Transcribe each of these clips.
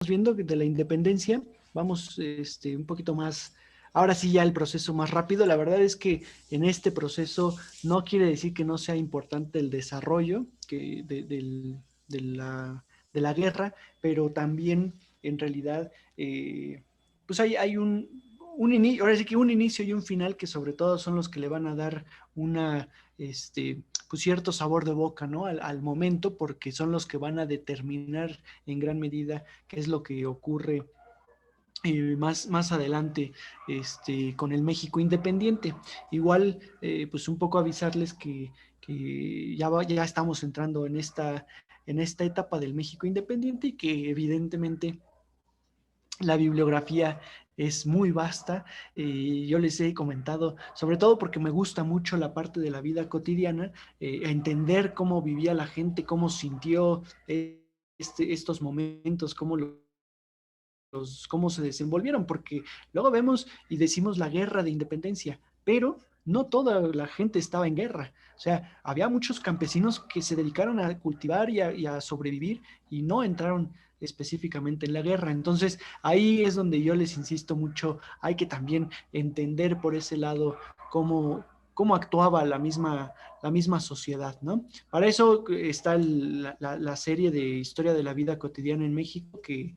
viendo de la independencia, vamos un poquito más, ahora sí ya el proceso más rápido. La verdad es que en este proceso no quiere decir que no sea importante el desarrollo de de la guerra, pero también en realidad pues hay un inicio, ahora sí que un inicio y un final que sobre todo son los que le van a dar una, pues cierto sabor de boca, ¿no? Al momento, porque son los que van a determinar en gran medida qué es lo que ocurre más adelante con el México independiente. Igual, pues un poco avisarles que ya estamos entrando en esta etapa del México independiente y que evidentemente la bibliografía es muy vasta. Yo les he comentado, sobre todo porque me gusta mucho la parte de la vida cotidiana, entender cómo vivía la gente, cómo sintió estos momentos, cómo se desenvolvieron, porque luego vemos y decimos la guerra de independencia, pero no toda la gente estaba en guerra. O sea, había muchos campesinos que se dedicaron a cultivar y a sobrevivir y no entraron específicamente en la guerra. Entonces, ahí es donde yo les insisto mucho, hay que también entender por ese lado cómo actuaba la misma sociedad, ¿no? Para eso está la serie de Historia de la Vida Cotidiana en México, que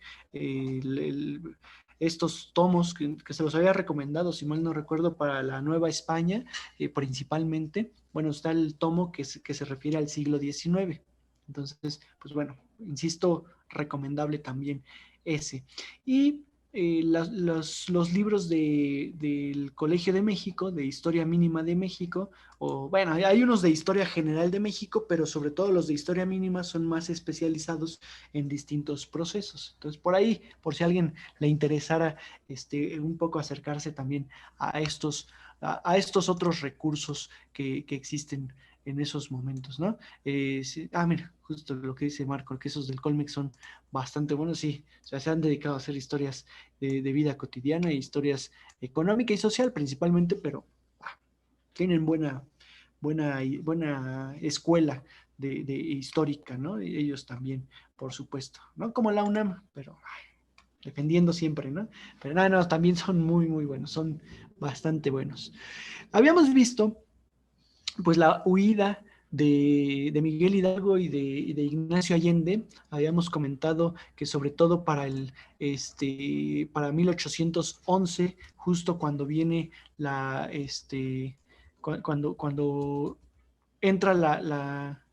estos tomos que se los había recomendado, si mal no recuerdo, para la Nueva España, principalmente, bueno, está el tomo que se refiere al siglo XIX. Entonces, pues bueno, insisto, recomendable también ese. Y los libros del Colegio de México, de Historia Mínima de México, o bueno, hay unos de Historia General de México, pero sobre todo los de Historia Mínima son más especializados en distintos procesos. Entonces, por ahí, por si a alguien le interesara un poco acercarse también a estos otros recursos que existen en esos momentos, ¿no? Sí, mira, justo lo que dice Marco, que esos del Colmex son bastante buenos, sí, o sea, se han dedicado a hacer historias de vida cotidiana, historias económica y social principalmente, pero tienen buena escuela de histórica, ¿no? Y ellos también, por supuesto, ¿no? Como la UNAM, pero defendiendo siempre, ¿no? Pero no, también son muy buenos, son bastante buenos. Habíamos visto, pues, la huida de Miguel Hidalgo y de Ignacio Allende. Habíamos comentado que sobre todo para 1811, justo cuando viene cuando entra la,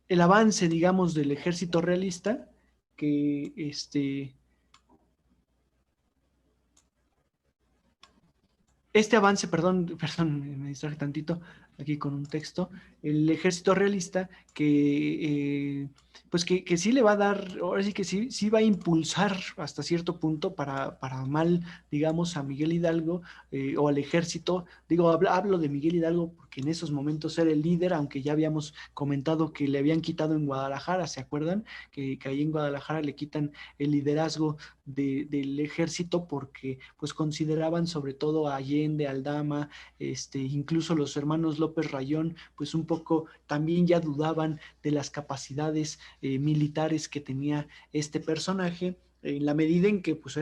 el avance, digamos, del ejército realista, que este avance, perdón, me distraje tantito aquí con un texto, el ejército realista pues que sí le va a dar, ahora sí que sí va a impulsar hasta cierto punto para mal, digamos, a Miguel Hidalgo o al ejército. Digo, hablo de Miguel Hidalgo porque en esos momentos era el líder, aunque ya habíamos comentado que le habían quitado en Guadalajara, ¿se acuerdan? Que ahí en Guadalajara le quitan el liderazgo del ejército porque pues consideraban sobre todo a Allende, Aldama, incluso los hermanos López Rayón, pues un poco también ya dudaban de las capacidades militares que tenía este personaje, en la medida en que pues o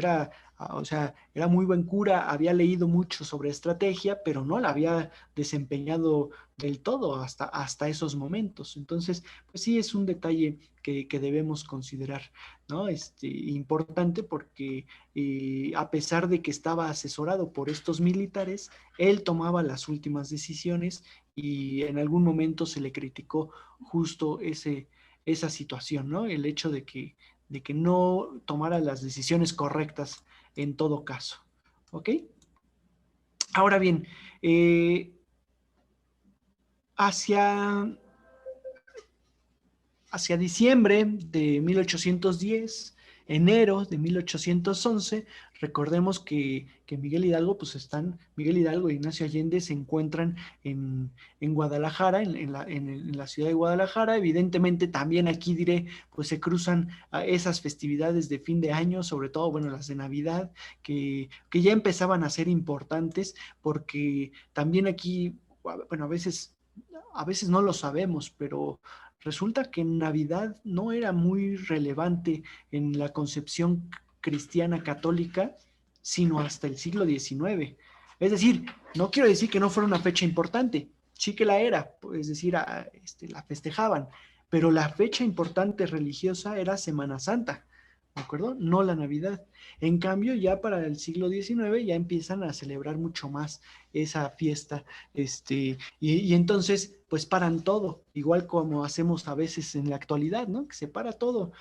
sea, era muy buen cura, había leído mucho sobre estrategia, pero no la había desempeñado del todo hasta esos momentos. Entonces, pues sí es un detalle que debemos considerar, ¿no? Importante porque a pesar de que estaba asesorado por estos militares, él tomaba las últimas decisiones y en algún momento se le criticó justo esa situación, ¿no? El hecho de que no tomara las decisiones correctas en todo caso. ¿Ok? Ahora bien, hacia hacia diciembre de 1810, enero de 1811, recordemos que Miguel Hidalgo, Miguel Hidalgo e Ignacio Allende se encuentran en Guadalajara, en la ciudad de Guadalajara. Evidentemente también aquí diré, pues se cruzan esas festividades de fin de año, sobre todo, bueno, las de Navidad, que ya empezaban a ser importantes, porque también aquí, bueno, a veces no lo sabemos, pero Resulta que Navidad no era muy relevante en la concepción cristiana católica, sino hasta el siglo XIX. Es decir, no quiero decir que no fuera una fecha importante, sí que la era, es decir, la festejaban, pero la fecha importante religiosa era Semana Santa, ¿de acuerdo? No la Navidad. En cambio, ya para el siglo XIX ya empiezan a celebrar mucho más esa fiesta, y entonces pues paran todo, igual como hacemos a veces en la actualidad, ¿no? Que se para todo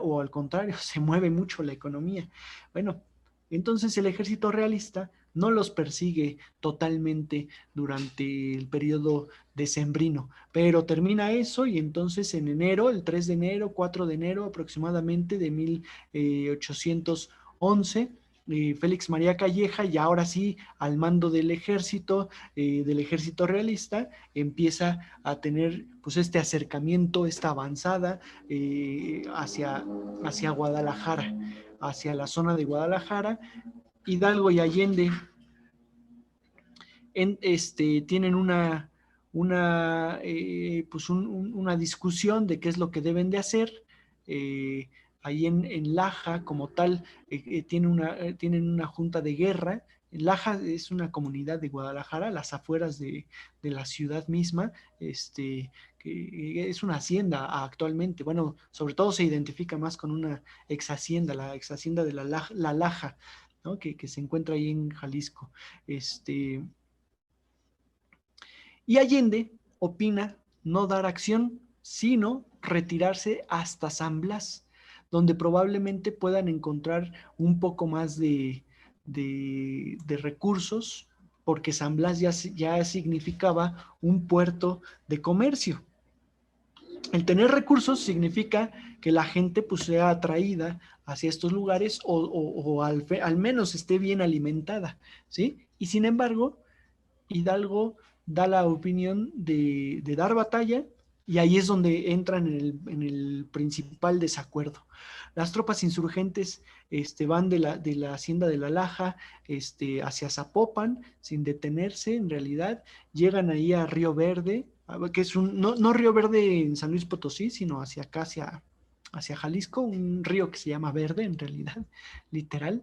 o al contrario, se mueve mucho la economía. Bueno, entonces el ejército realista no los persigue totalmente durante el periodo decembrino, pero termina eso y entonces en enero, el 3 de enero, 4 de enero aproximadamente de 1811, Félix María Calleja, y ahora sí al mando del ejército realista, empieza a tener pues este acercamiento, esta avanzada hacia Guadalajara, hacia la zona de Guadalajara. Hidalgo y Allende tienen una discusión de qué es lo que deben de hacer. Eh, Ahí en Laja, como tal, tienen una junta de guerra. Laja es una comunidad de Guadalajara, las afueras de la ciudad misma, que es una hacienda actualmente. Bueno, sobre todo se identifica más con una ex hacienda, la ex hacienda de la Laja, ¿no? Que se encuentra ahí en Jalisco. Y Allende opina no dar acción, sino retirarse hasta San Blas, donde probablemente puedan encontrar un poco más de recursos, porque San Blas ya significaba un puerto de comercio. El tener recursos significa que la gente pues sea atraída hacia estos lugares o al menos esté bien alimentada, ¿sí? Y sin embargo, Hidalgo da la opinión de dar batalla y ahí es donde entran en el principal desacuerdo. Las tropas insurgentes van de la hacienda de La Laja hacia Zapopan sin detenerse en realidad, llegan ahí a Río Verde, que es no Río Verde en San Luis Potosí, sino hacia acá, hacia Jalisco, un río que se llama Verde en realidad, literal,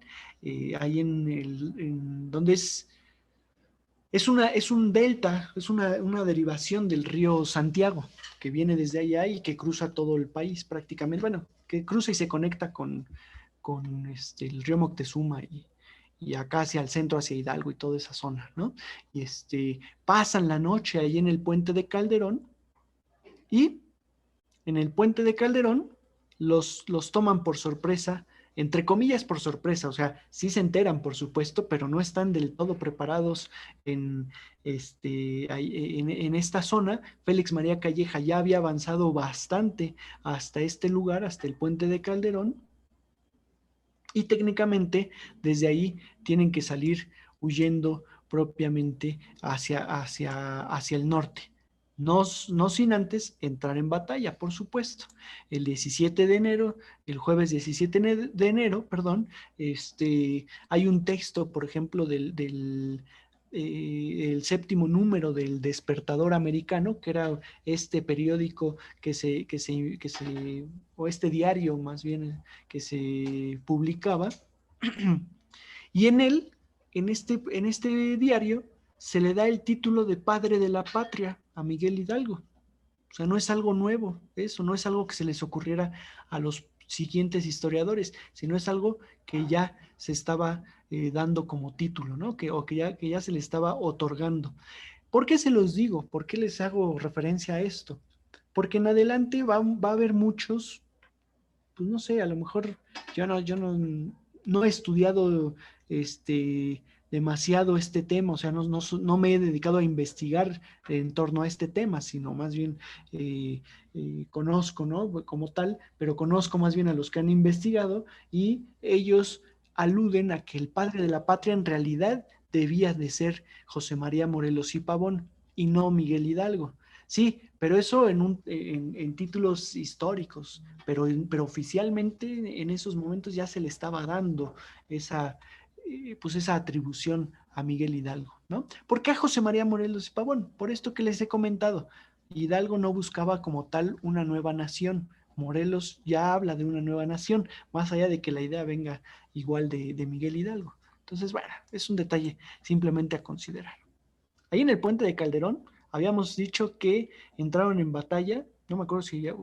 ahí donde es un delta, es una derivación del río Santiago, que viene desde allá y que cruza todo el país prácticamente. Bueno, que cruza y se conecta con el río Moctezuma y acá hacia el centro, hacia Hidalgo y toda esa zona, ¿no? Y pasan la noche ahí en el puente de Calderón y en el puente de Calderón los toman por sorpresa, entre comillas por sorpresa, o sea, sí se enteran, por supuesto, pero no están del todo preparados en, en esta zona. Félix María Calleja ya había avanzado bastante hasta este lugar, hasta el puente de Calderón, y técnicamente desde ahí tienen que salir huyendo propiamente hacia el norte. No sin antes entrar en batalla, por supuesto. El 17 de enero, el jueves 17 de enero, perdón, hay un texto, por ejemplo, el séptimo número del Despertador Americano, que era este periódico o este diario más bien, que se publicaba, y en este diario, se le da el título de padre de la patria a Miguel Hidalgo. O sea, no es algo nuevo, eso no es algo que se les ocurriera a los siguientes historiadores, sino es algo que ya se estaba dando como título, ¿no? O que ya se le estaba otorgando. ¿Por qué se los digo? ¿Por qué les hago referencia a esto? Porque en adelante va a haber muchos, pues no sé, a lo mejor yo no he estudiado demasiado este tema, o sea, no me he dedicado a investigar en torno a este tema, sino más bien conozco, ¿no? Como tal, pero conozco más bien a los que han investigado y ellos aluden a que el padre de la patria en realidad debía de ser José María Morelos y Pavón y no Miguel Hidalgo. Sí, pero eso en títulos históricos, pero oficialmente en esos momentos ya se le estaba dando esa, pues esa atribución a Miguel Hidalgo, ¿no? ¿Por qué a José María Morelos y Pavón? Por esto que les he comentado. Hidalgo no buscaba como tal una nueva nación. Morelos ya habla de una nueva nación, más allá de que la idea venga igual de Miguel Hidalgo. Entonces, bueno, es un detalle simplemente a considerar. Ahí en el puente de Calderón habíamos dicho que entraron en batalla, no me acuerdo si ya,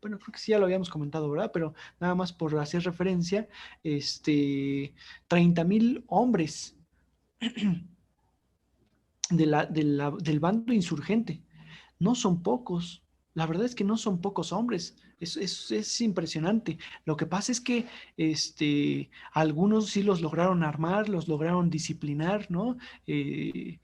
bueno, creo que sí ya lo habíamos comentado, ¿verdad? Pero nada más por hacer referencia, 30,000 hombres del bando insurgente. No son pocos. La verdad es que no son pocos hombres. Es impresionante. Lo que pasa es que algunos sí los lograron armar, los lograron disciplinar, ¿no? 7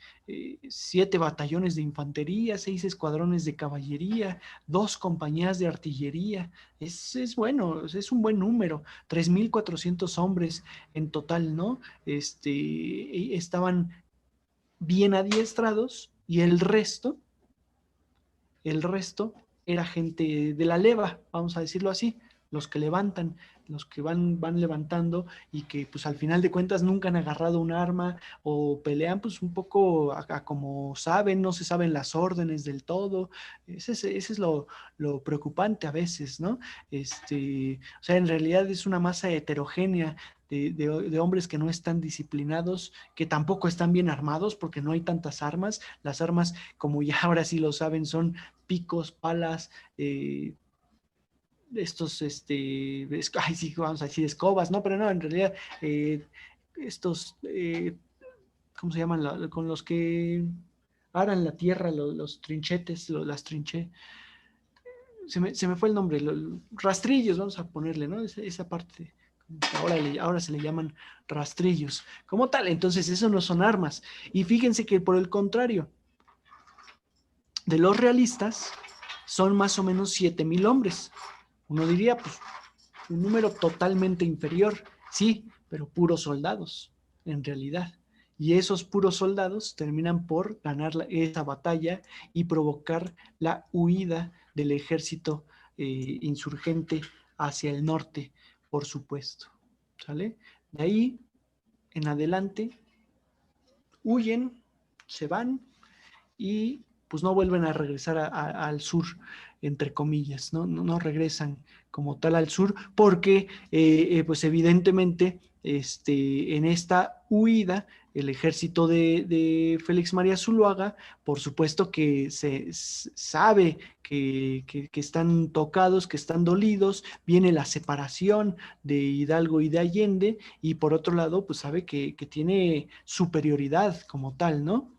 batallones de infantería, 6 escuadrones de caballería, 2 compañías de artillería. Es bueno, es un buen número. 3,400 hombres en total, ¿no? Estaban bien adiestrados y el resto era gente de la leva, vamos a decirlo así, los que levantan, los que van levantando y que pues al final de cuentas nunca han agarrado un arma o pelean pues un poco a como saben, no se saben las órdenes del todo. Ese es lo preocupante a veces, ¿no? O sea, en realidad es una masa heterogénea de hombres que no están disciplinados, que tampoco están bien armados porque no hay tantas armas. Las armas, como ya ahora sí lo saben, son picos, palas, ay, sí, vamos a decir escobas, ¿no? Pero no, en realidad, estos, ¿cómo se llaman? Con los que aran la tierra, los trinchetes, las trinche. Se me fue el nombre, rastrillos, vamos a ponerle, ¿no? Esa parte. Ahora se le llaman rastrillos. Como tal, entonces eso no son armas. Y fíjense que por el contrario, de los realistas, son más o menos 7,000 hombres. Uno diría, pues, un número totalmente inferior, sí, pero puros soldados, en realidad. Y esos puros soldados terminan por ganar esa batalla y provocar la huida del ejército insurgente hacia el norte, por supuesto. ¿Sale? De ahí en adelante huyen, se van y pues no vuelven a regresar al sur, entre comillas, ¿no? No regresan como tal al sur porque pues evidentemente en esta huida el ejército de Félix María Zuluaga, por supuesto que se sabe que están tocados, que están dolidos, viene la separación de Hidalgo y de Allende y por otro lado pues sabe que tiene superioridad como tal, ¿no?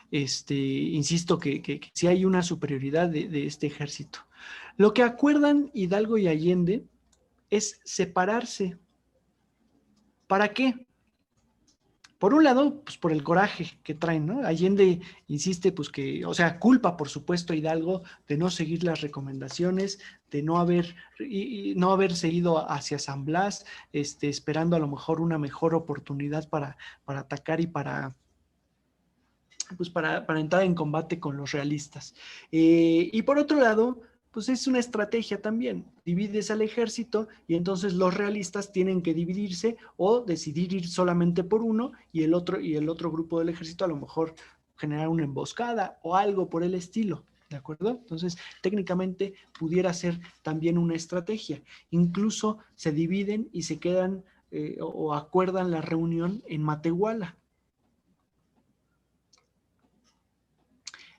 Insisto que sí hay una superioridad de este ejército. Lo que acuerdan Hidalgo y Allende es separarse. ¿Para qué? Por un lado, pues por el coraje que traen, ¿no? Allende insiste, pues que, o sea, culpa, por supuesto, a Hidalgo de no seguir las recomendaciones, de no haber seguido hacia San Blas, esperando a lo mejor una mejor oportunidad para atacar y pues para entrar en combate con los realistas. Y por otro lado, pues es una estrategia también. Divides al ejército y entonces los realistas tienen que dividirse o decidir ir solamente por uno y el otro grupo del ejército a lo mejor generar una emboscada o algo por el estilo. ¿De acuerdo? Entonces, técnicamente pudiera ser también una estrategia. Incluso se dividen y se quedan o acuerdan la reunión en Matehuala.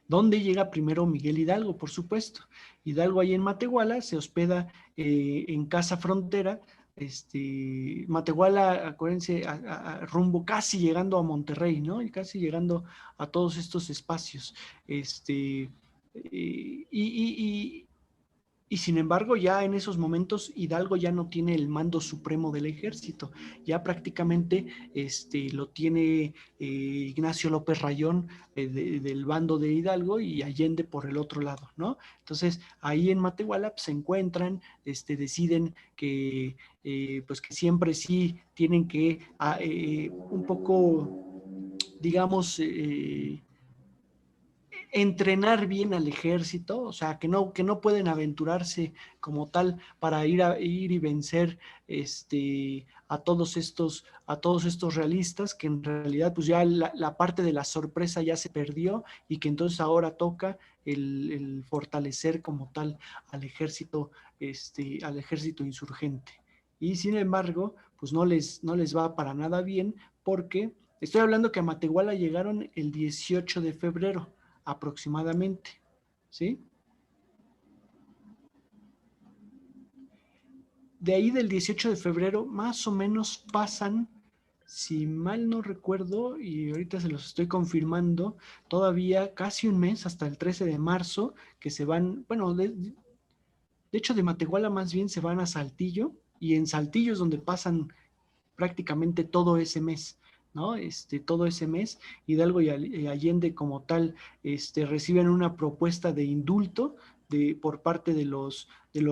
¿Dónde llega primero Miguel Hidalgo? Por supuesto. Hidalgo ahí en Matehuala se hospeda en Casa Frontera. Matehuala, acuérdense, rumbo casi llegando a Monterrey, ¿no? Y casi llegando a todos estos espacios. Y sin embargo, ya en esos momentos Hidalgo ya no tiene el mando supremo del ejército, ya prácticamente lo tiene Ignacio López Rayón del bando de Hidalgo y Allende por el otro lado, ¿no? Entonces ahí en Matehuala pues, se encuentran, deciden pues que siempre sí tienen que un poco, digamos, entrenar bien al ejército, o sea, que no pueden aventurarse como tal para ir y vencer a todos estos realistas, que en realidad pues ya la parte de la sorpresa ya se perdió y que entonces ahora toca el fortalecer como tal al ejército insurgente. Y sin embargo, pues no les va para nada bien porque estoy hablando que a Matehuala llegaron el 18 de febrero aproximadamente, ¿sí? De ahí del 18 de febrero más o menos pasan, si mal no recuerdo, y ahorita se los estoy confirmando, todavía casi un mes hasta el 13 de marzo, que se van, bueno, de hecho de Matehuala más bien se van a Saltillo, y en Saltillo es donde pasan prácticamente todo ese mes, ¿no? Todo ese mes, Hidalgo y Allende como tal reciben una propuesta de indulto por parte de los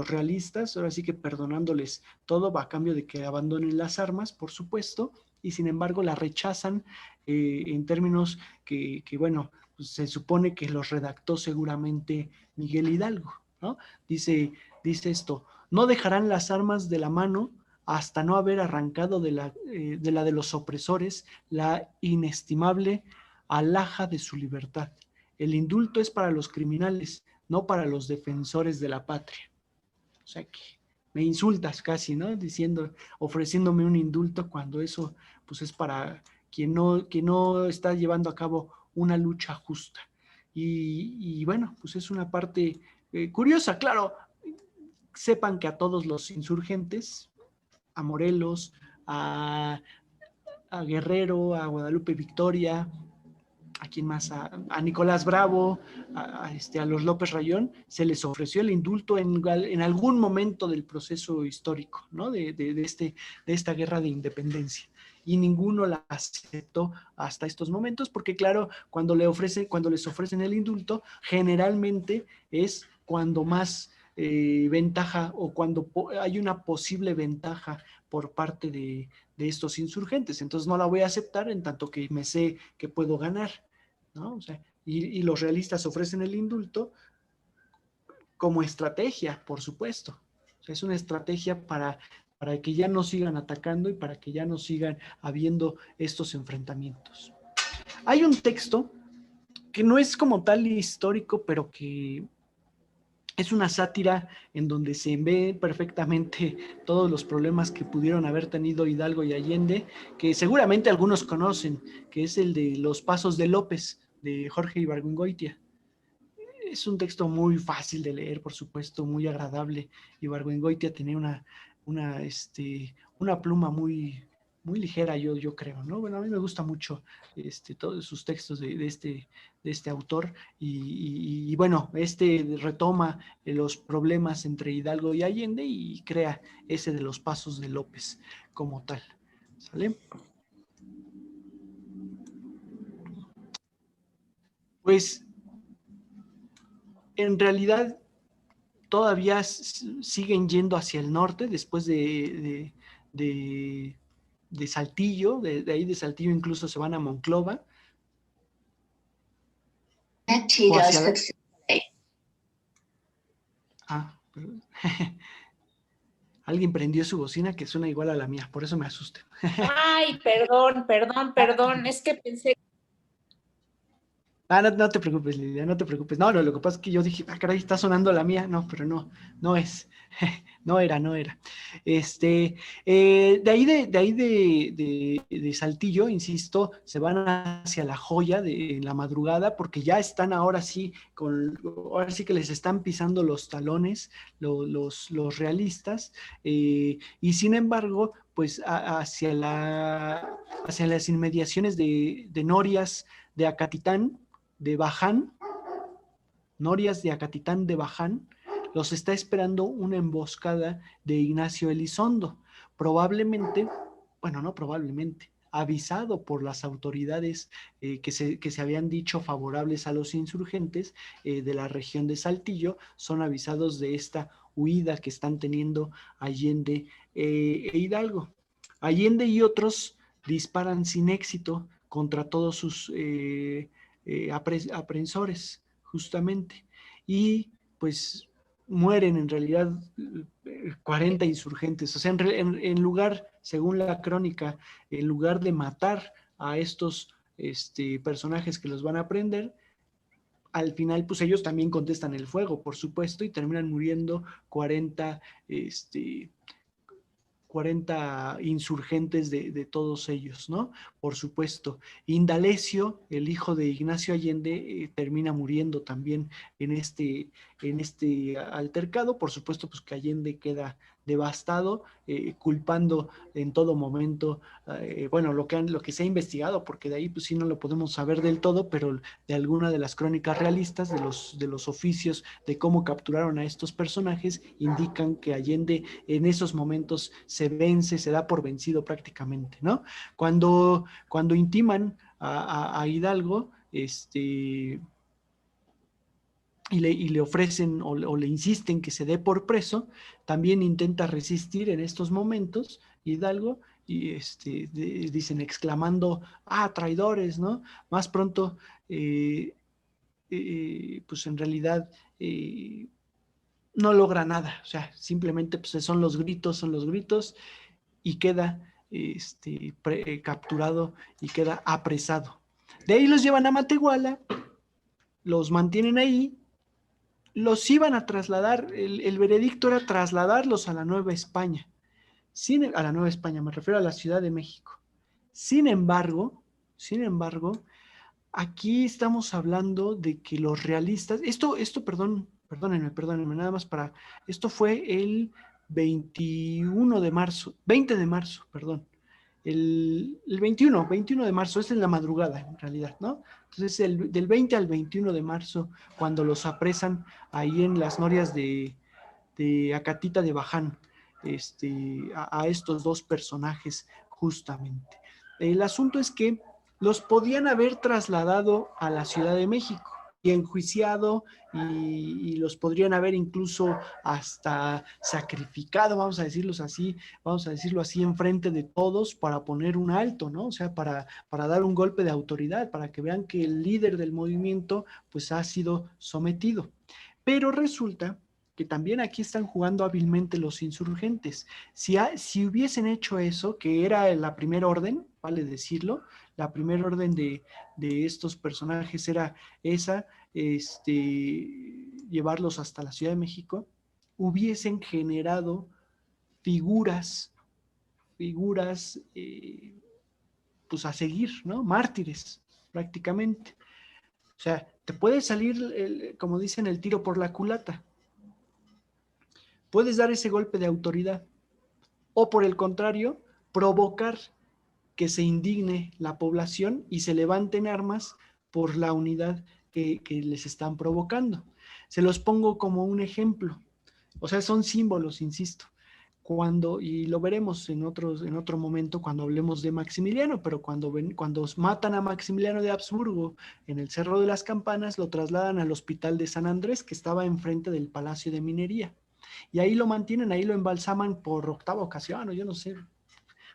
realistas, ahora sí que perdonándoles todo va a cambio de que abandonen las armas, por supuesto, y sin embargo la rechazan en términos bueno, pues se supone que los redactó seguramente Miguel Hidalgo, ¿no? Dice, dice esto, no dejarán las armas de la mano hasta no haber arrancado de la de los opresores la inestimable alhaja de su libertad. El indulto es para los criminales, no para los defensores de la patria. O sea que me insultas casi, ¿no? Diciendo, ofreciéndome un indulto cuando eso pues es para quien no está llevando a cabo una lucha justa. Y bueno, pues es una parte curiosa, claro. Sepan que a todos los insurgentes, a Morelos, a, a Guerrero, a Guadalupe Victoria, a quién más, a Nicolás Bravo, a los López Rayón, se les ofreció el indulto en algún momento del proceso histórico, ¿no? De esta guerra de independencia. Y ninguno la aceptó hasta estos momentos, porque claro, cuando les ofrecen el indulto, generalmente es cuando más ventaja o cuando hay una posible ventaja por parte de estos insurgentes. Entonces no la voy a aceptar en tanto que me sé que puedo ganar, ¿no? O sea, y los realistas ofrecen el indulto como estrategia, por supuesto. O sea, es una estrategia para que ya no sigan atacando y para que ya no sigan habiendo estos enfrentamientos. Hay un texto que no es como tal histórico, pero que es una sátira en donde se ve perfectamente todos los problemas que pudieron haber tenido Hidalgo y Allende, que seguramente algunos conocen, que es el de Los Pasos de López, de Jorge Ibargüengoitia. Es un texto muy fácil de leer, por supuesto, muy agradable. Ibargüengoitia tenía una pluma muy ligera, yo creo, ¿no? Bueno, a mí me gusta mucho todos sus textos de este autor bueno, retoma los problemas entre Hidalgo y Allende y crea ese de Los Pasos de López como tal, ¿sale? Pues en realidad todavía siguen yendo hacia el norte después de Saltillo, de ahí de Saltillo incluso se van a Monclova. O hacia la... Ah, alguien prendió su bocina que suena igual a la mía, por eso me asusté. Ay, perdón, es que pensé. Ah, no te preocupes, Lidia, no te preocupes. No, lo que pasa es que yo dije, caray, está sonando la mía. No, pero no es. No era. De ahí de Saltillo, insisto, se van hacia La Joya en la madrugada, porque ya están ahora sí ahora sí que les están pisando los talones los realistas, y sin embargo, pues hacia las inmediaciones de Norias, de Acatitán, de Baján, Norias de Acatitán de Baján, los está esperando una emboscada de Ignacio Elizondo, probablemente, bueno, no probablemente, avisado por las autoridades que se habían dicho favorables a los insurgentes de la región de Saltillo, son avisados de esta huida que están teniendo Allende e Hidalgo. Allende y otros disparan sin éxito contra todos sus aprensores, justamente. Y pues mueren en realidad 40 insurgentes. O sea, en lugar, según la crónica, en lugar de matar a estos personajes que los van a prender, al final, pues ellos también contestan el fuego, por supuesto, y terminan muriendo 40, 40 insurgentes de todos ellos, ¿no? Por supuesto. Indalecio, el hijo de Ignacio Allende, termina muriendo también en este altercado. Por supuesto, pues que Allende queda devastado, culpando en todo momento, bueno, lo que se ha investigado, porque de ahí pues sí no lo podemos saber del todo, pero de alguna de las crónicas realistas, de los oficios, de cómo capturaron a estos personajes, indican que Allende en esos momentos se vence, se da por vencido prácticamente, ¿no? Cuando intiman a Hidalgo, y le ofrecen o le insisten que se dé por preso, también intenta resistir en estos momentos Hidalgo, y dicen exclamando, traidores, ¿no? Más pronto, pues en realidad no logra nada, o sea, simplemente pues son los gritos, y queda capturado y queda apresado. De ahí los llevan a Matehuala, los mantienen ahí, los iban a trasladar, el veredicto era trasladarlos a la Nueva España, a la Nueva España, me refiero a la Ciudad de México. Sin embargo, aquí estamos hablando de que los realistas, perdónenme, nada más esto fue el 20 de marzo, perdón. El 21 de marzo, es en la madrugada en realidad, ¿no? Entonces, del 20 al 21 de marzo, cuando los apresan ahí en las norias de Acatita de Baján, a estos dos personajes justamente. El asunto es que los podían haber trasladado a la Ciudad de México y enjuiciado, y los podrían haber incluso hasta sacrificado, vamos a decirlo así, enfrente de todos para poner un alto, ¿no? O sea, para dar un golpe de autoridad, para que vean que el líder del movimiento pues ha sido sometido. Pero resulta que también aquí están jugando hábilmente los insurgentes. Si hubiesen hecho eso, que era la primera orden, vale decirlo, la primera orden de estos personajes era esa, llevarlos hasta la Ciudad de México, hubiesen generado figuras, pues a seguir, ¿no? Mártires, prácticamente. O sea, te puede salir, como dicen, el tiro por la culata. Puedes dar ese golpe de autoridad, o por el contrario, provocar que se indigne la población y se levanten armas por la unidad que les están provocando. Se los pongo como un ejemplo. O sea, son símbolos, insisto. Y lo veremos en otro momento cuando hablemos de Maximiliano, pero cuando matan a Maximiliano de Habsburgo en el Cerro de las Campanas, lo trasladan al Hospital de San Andrés, que estaba enfrente del Palacio de Minería. Y ahí lo mantienen, ahí lo embalsaman por octava ocasión, o yo no sé,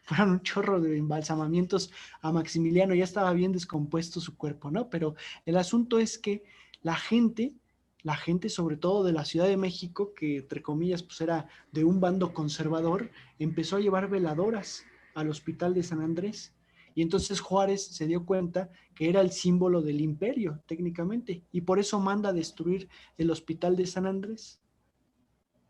fueron un chorro de embalsamamientos a Maximiliano, ya estaba bien descompuesto su cuerpo, ¿no? Pero el asunto es que la gente sobre todo de la Ciudad de México, que entre comillas pues era de un bando conservador, empezó a llevar veladoras al Hospital de San Andrés. Y entonces Juárez se dio cuenta que era el símbolo del imperio, técnicamente, y por eso manda a destruir el Hospital de San Andrés.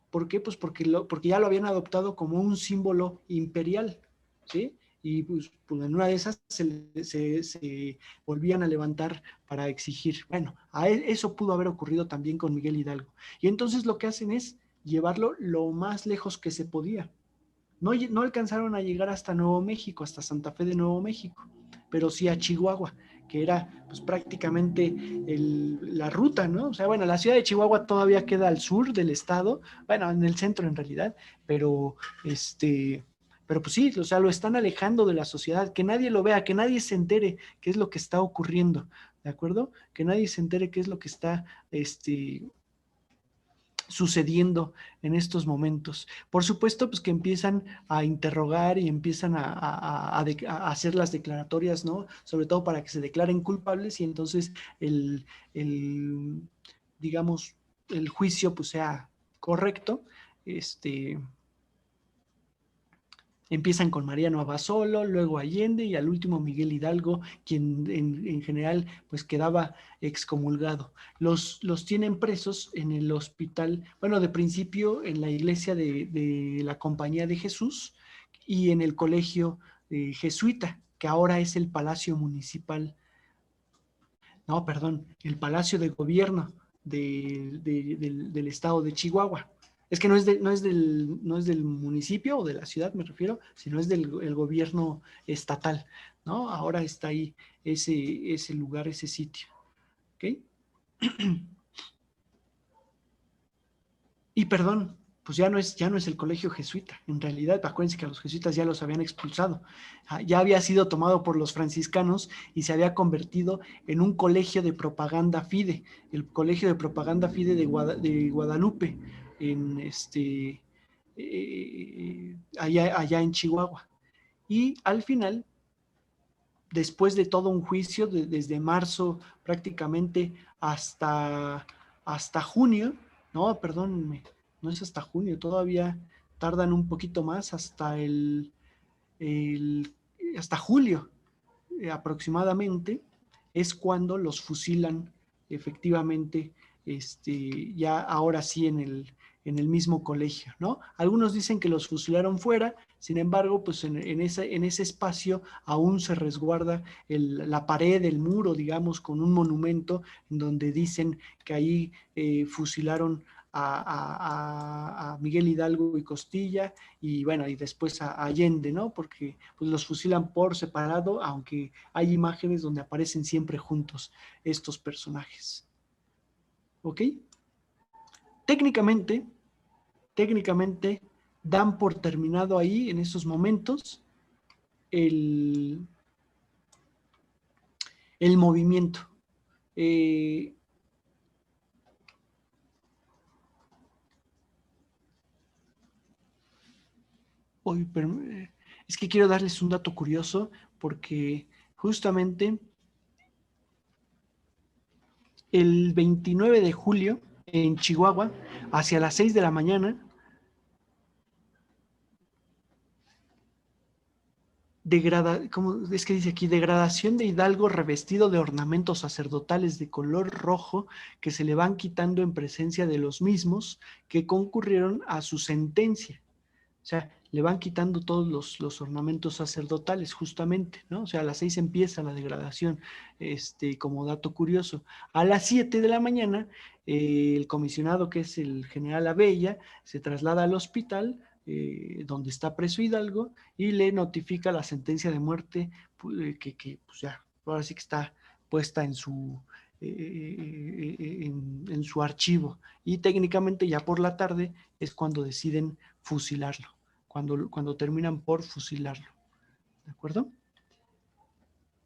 ¿Por qué? Pues porque ya lo habían adoptado como un símbolo imperial, ¿sí? Y pues en una de esas se volvían a levantar para exigir. Bueno, eso pudo haber ocurrido también con Miguel Hidalgo. Y entonces lo que hacen es llevarlo lo más lejos que se podía. No alcanzaron a llegar hasta Nuevo México, hasta Santa Fe de Nuevo México, pero sí a Chihuahua, que era pues prácticamente la ruta, ¿no? O sea, bueno, la ciudad de Chihuahua todavía queda al sur del estado, bueno, en el centro en realidad, pero pues sí, o sea, lo están alejando de la sociedad, que nadie lo vea, que nadie se entere qué es lo que está ocurriendo, ¿de acuerdo? Que nadie se entere qué es lo que está sucediendo en estos momentos. Por supuesto, pues que empiezan a interrogar y empiezan a hacer las declaratorias, ¿no? Sobre todo para que se declaren culpables y entonces el digamos, el juicio pues sea correcto. Empiezan con Mariano Abasolo, luego Allende y al último Miguel Hidalgo, quien en general pues quedaba excomulgado. Los tienen presos en el hospital, bueno, de principio en la iglesia de la Compañía de Jesús y en el colegio jesuita, que ahora es el Palacio Municipal, no, perdón, el Palacio de Gobierno del estado de Chihuahua. Es que no es del municipio o de la ciudad, me refiero, sino es del el gobierno estatal, ¿no? Ahora está ahí ese lugar, ese sitio. ¿Ok? Y perdón, pues ya no es el colegio jesuita. En realidad, acuérdense que a los jesuitas ya los habían expulsado. Ya había sido tomado por los franciscanos y se había convertido en un colegio de propaganda FIDE, el colegio de propaganda FIDE de Guadalupe, en allá en Chihuahua. Y al final, después de todo un juicio, desde marzo prácticamente hasta junio, no, perdónenme, no es hasta junio, todavía tardan un poquito más, hasta julio aproximadamente, es cuando los fusilan efectivamente, ya ahora sí en el mismo colegio, ¿no? Algunos dicen que los fusilaron fuera, sin embargo, pues en ese espacio aún se resguarda la pared, el muro, digamos, con un monumento en donde dicen que ahí fusilaron a Miguel Hidalgo y Costilla y bueno, y después a Allende, ¿no? Porque pues los fusilan por separado, aunque hay imágenes donde aparecen siempre juntos estos personajes. ¿Ok? Técnicamente, técnicamente dan por terminado ahí en esos momentos el movimiento. Hoy, es que quiero darles un dato curioso porque justamente el 29 de julio en Chihuahua, hacia las 6 de la mañana, ¿cómo es que dice aquí? Degradación de Hidalgo revestido de ornamentos sacerdotales de color rojo que se le van quitando en presencia de los mismos que concurrieron a su sentencia. O sea, le van quitando todos los ornamentos sacerdotales, justamente, ¿no? O sea, a las 6 empieza la degradación, como dato curioso. A las 7 de la mañana, el comisionado, que es el general Abella, se traslada al hospital donde está preso Hidalgo y le notifica la sentencia de muerte que pues ya, ahora sí que está puesta en su archivo. Y técnicamente ya por la tarde es cuando deciden fusilarlo, cuando terminan por fusilarlo. ¿De acuerdo?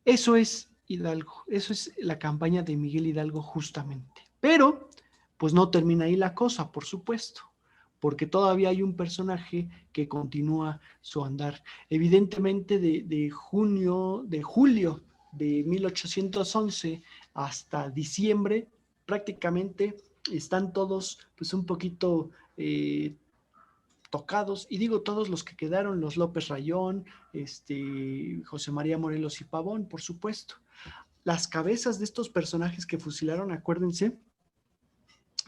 Eso es Hidalgo, eso es la campaña de Miguel Hidalgo justamente. Pero, pues no termina ahí la cosa, por supuesto, porque todavía hay un personaje que continúa su andar. Evidentemente de julio de 1811 hasta diciembre, prácticamente están todos pues un poquito tocados, y digo todos los que quedaron, los López Rayón, José María Morelos y Pavón, por supuesto. Las cabezas de estos personajes que fusilaron, acuérdense,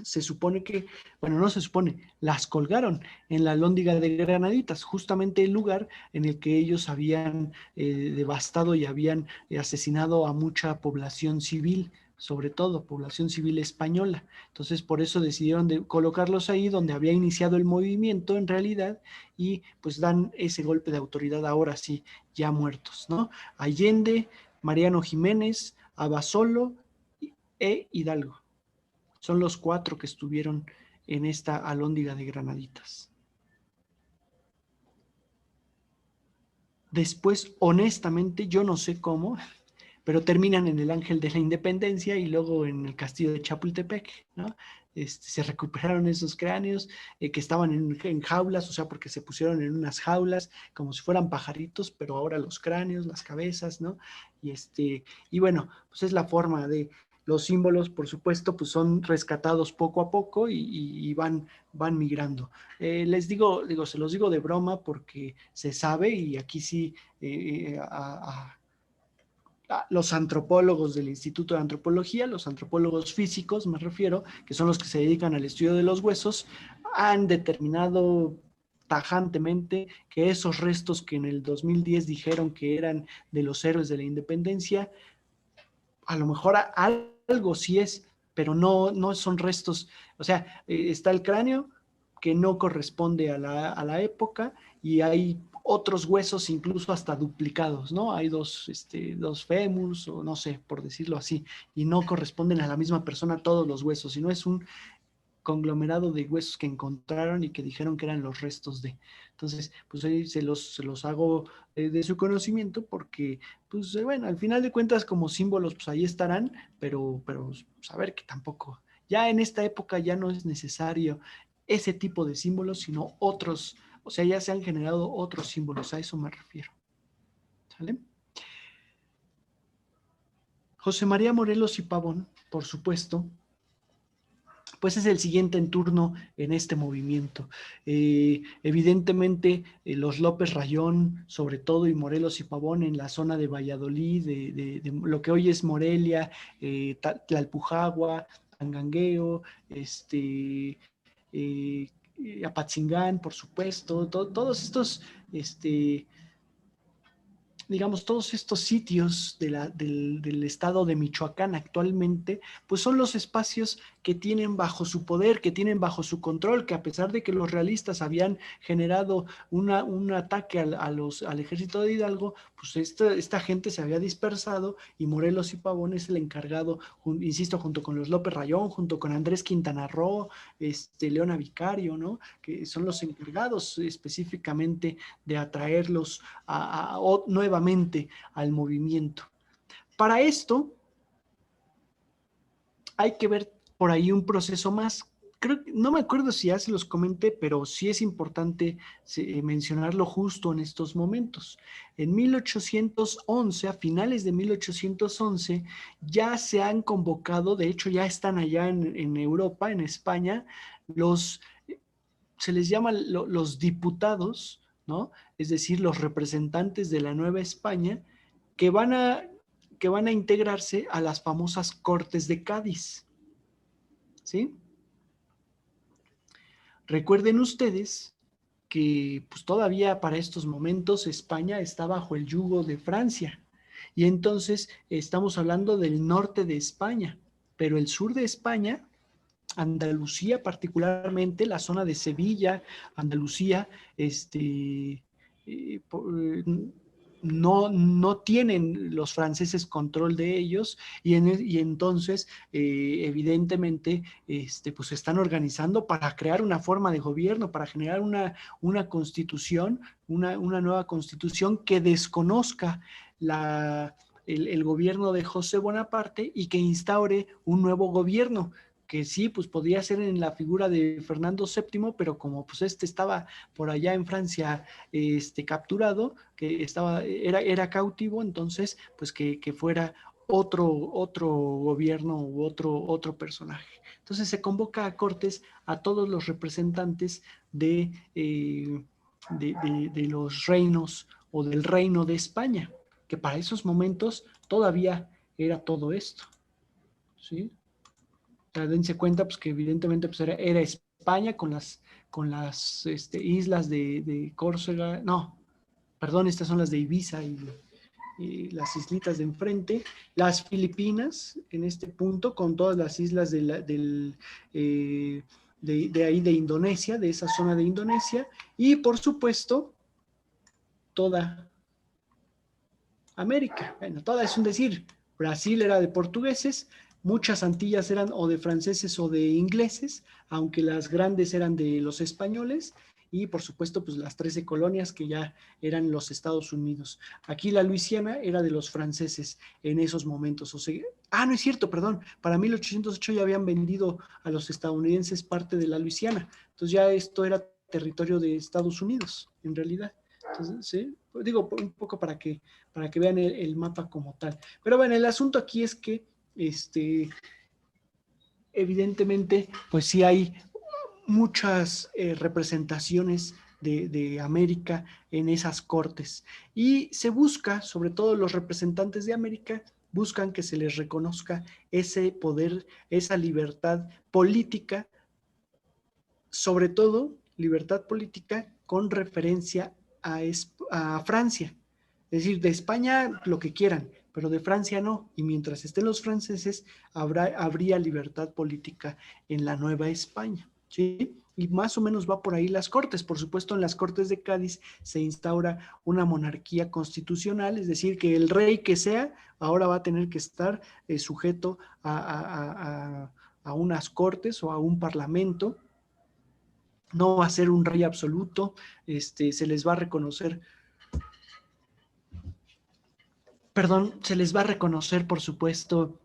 se supone que, bueno, no se supone, las colgaron en la Alhóndiga de Granaditas, justamente el lugar en el que ellos habían devastado y habían asesinado a mucha población civil, sobre todo población civil española. Entonces, por eso decidieron de colocarlos ahí donde había iniciado el movimiento en realidad y pues dan ese golpe de autoridad ahora sí, ya muertos, ¿no? Allende, Mariano Jiménez, Abasolo e Hidalgo. Son los 4 que estuvieron en esta Alhóndiga de Granaditas. Después, honestamente, yo no sé cómo, pero terminan en el Ángel de la Independencia y luego en el castillo de Chapultepec, ¿no? Se recuperaron esos cráneos que estaban en jaulas, o sea, porque se pusieron en unas jaulas como si fueran pajaritos, pero ahora los cráneos, las cabezas, ¿no? Y bueno, pues es la forma de los símbolos, por supuesto, pues son rescatados poco a poco y van migrando. Les digo, se los digo de broma porque se sabe y aquí sí los antropólogos del Instituto de Antropología, los antropólogos físicos, me refiero, que son los que se dedican al estudio de los huesos, han determinado tajantemente que esos restos que en el 2010 dijeron que eran de los héroes de la independencia, a lo mejor algo sí es, pero no son restos. O sea, está el cráneo que no corresponde a la época y hay otros huesos incluso hasta duplicados, ¿no? Hay dos fémurs o no sé, por decirlo así, y no corresponden a la misma persona todos los huesos, sino es un conglomerado de huesos que encontraron y que dijeron que eran los restos de. Entonces, pues ahí se los hago de su conocimiento porque, pues bueno, al final de cuentas como símbolos, pues ahí estarán, pero saber que tampoco, ya en esta época ya no es necesario ese tipo de símbolos, sino otros, o sea, ya se han generado otros símbolos, a eso me refiero. ¿Sale? José María Morelos y Pavón, por supuesto, pues es el siguiente en turno en este movimiento. Evidentemente, los López Rayón, sobre todo, y Morelos y Pavón en la zona de Valladolid, de lo que hoy es Morelia, Tlalpujagua, Angangueo, Apatzingán, por supuesto, todos estos, digamos, todos estos sitios del estado de Michoacán actualmente, pues son los espacios que tienen bajo su poder, que tienen bajo su control, que a pesar de que los realistas habían generado un ataque al ejército de Hidalgo, pues esta gente se había dispersado y Morelos y Pavón es el encargado, insisto, junto con los López Rayón, junto con Andrés Quintana Roo, Leona Vicario, ¿no? Que son los encargados específicamente de atraerlos nuevamente al movimiento. Para esto hay que ver por ahí un proceso más. No me acuerdo si ya se los comenté, pero sí es importante mencionarlo justo en estos momentos. En 1811, a finales de 1811, ya se han convocado, de hecho ya están allá en Europa, en España, se les llama los diputados, ¿no? Es decir, los representantes de la Nueva España que van a integrarse a las famosas Cortes de Cádiz, ¿sí? Recuerden ustedes que pues todavía para estos momentos España está bajo el yugo de Francia y entonces estamos hablando del norte de España, pero el sur de España, Andalucía particularmente, la zona de Sevilla, Andalucía, no tienen los franceses control de ellos y entonces evidentemente pues se están organizando para crear una forma de gobierno, para generar una constitución, una nueva constitución que desconozca el gobierno de José Bonaparte y que instaure un nuevo gobierno que sí, pues podría ser en la figura de Fernando VII, pero como pues estaba por allá en Francia capturado, que era cautivo, entonces pues que fuera otro gobierno u otro personaje. Entonces se convoca a Cortes a todos los representantes de los reinos o del reino de España, que para esos momentos todavía era todo esto, ¿sí? Dense cuenta pues, que evidentemente pues, era España con las islas de Córcega, no, perdón, estas son las de Ibiza y las islitas de enfrente, las Filipinas en este punto con todas las islas de ahí de Indonesia, de esa zona de Indonesia, y por supuesto toda América. Bueno, toda es un decir, Brasil era de portugueses, muchas Antillas eran o de franceses o de ingleses, aunque las grandes eran de los españoles, y por supuesto pues las 13 colonias que ya eran los Estados Unidos. Aquí la Luisiana era de los franceses en esos momentos. O sea, no es cierto, perdón, para 1808 ya habían vendido a los estadounidenses parte de la Luisiana, entonces ya esto era territorio de Estados Unidos en realidad. Entonces, ¿sí? Digo un poco para que vean el mapa como tal. Pero bueno, el asunto aquí es que evidentemente, pues sí hay muchas representaciones de América en esas cortes. Y se busca, sobre todo los representantes de América, buscan que se les reconozca ese poder, esa libertad política, sobre todo libertad política con referencia a Francia. Es decir, de España lo que quieran, pero de Francia no. Y mientras estén los franceses, habría libertad política en la Nueva España. ¿Sí? Y más o menos va por ahí las Cortes. Por supuesto, en las Cortes de Cádiz se instaura una monarquía constitucional, es decir, que el rey que sea, ahora va a tener que estar sujeto a unas cortes o a un parlamento. No va a ser un rey absoluto, se les va a reconocer, se les va a reconocer, por supuesto,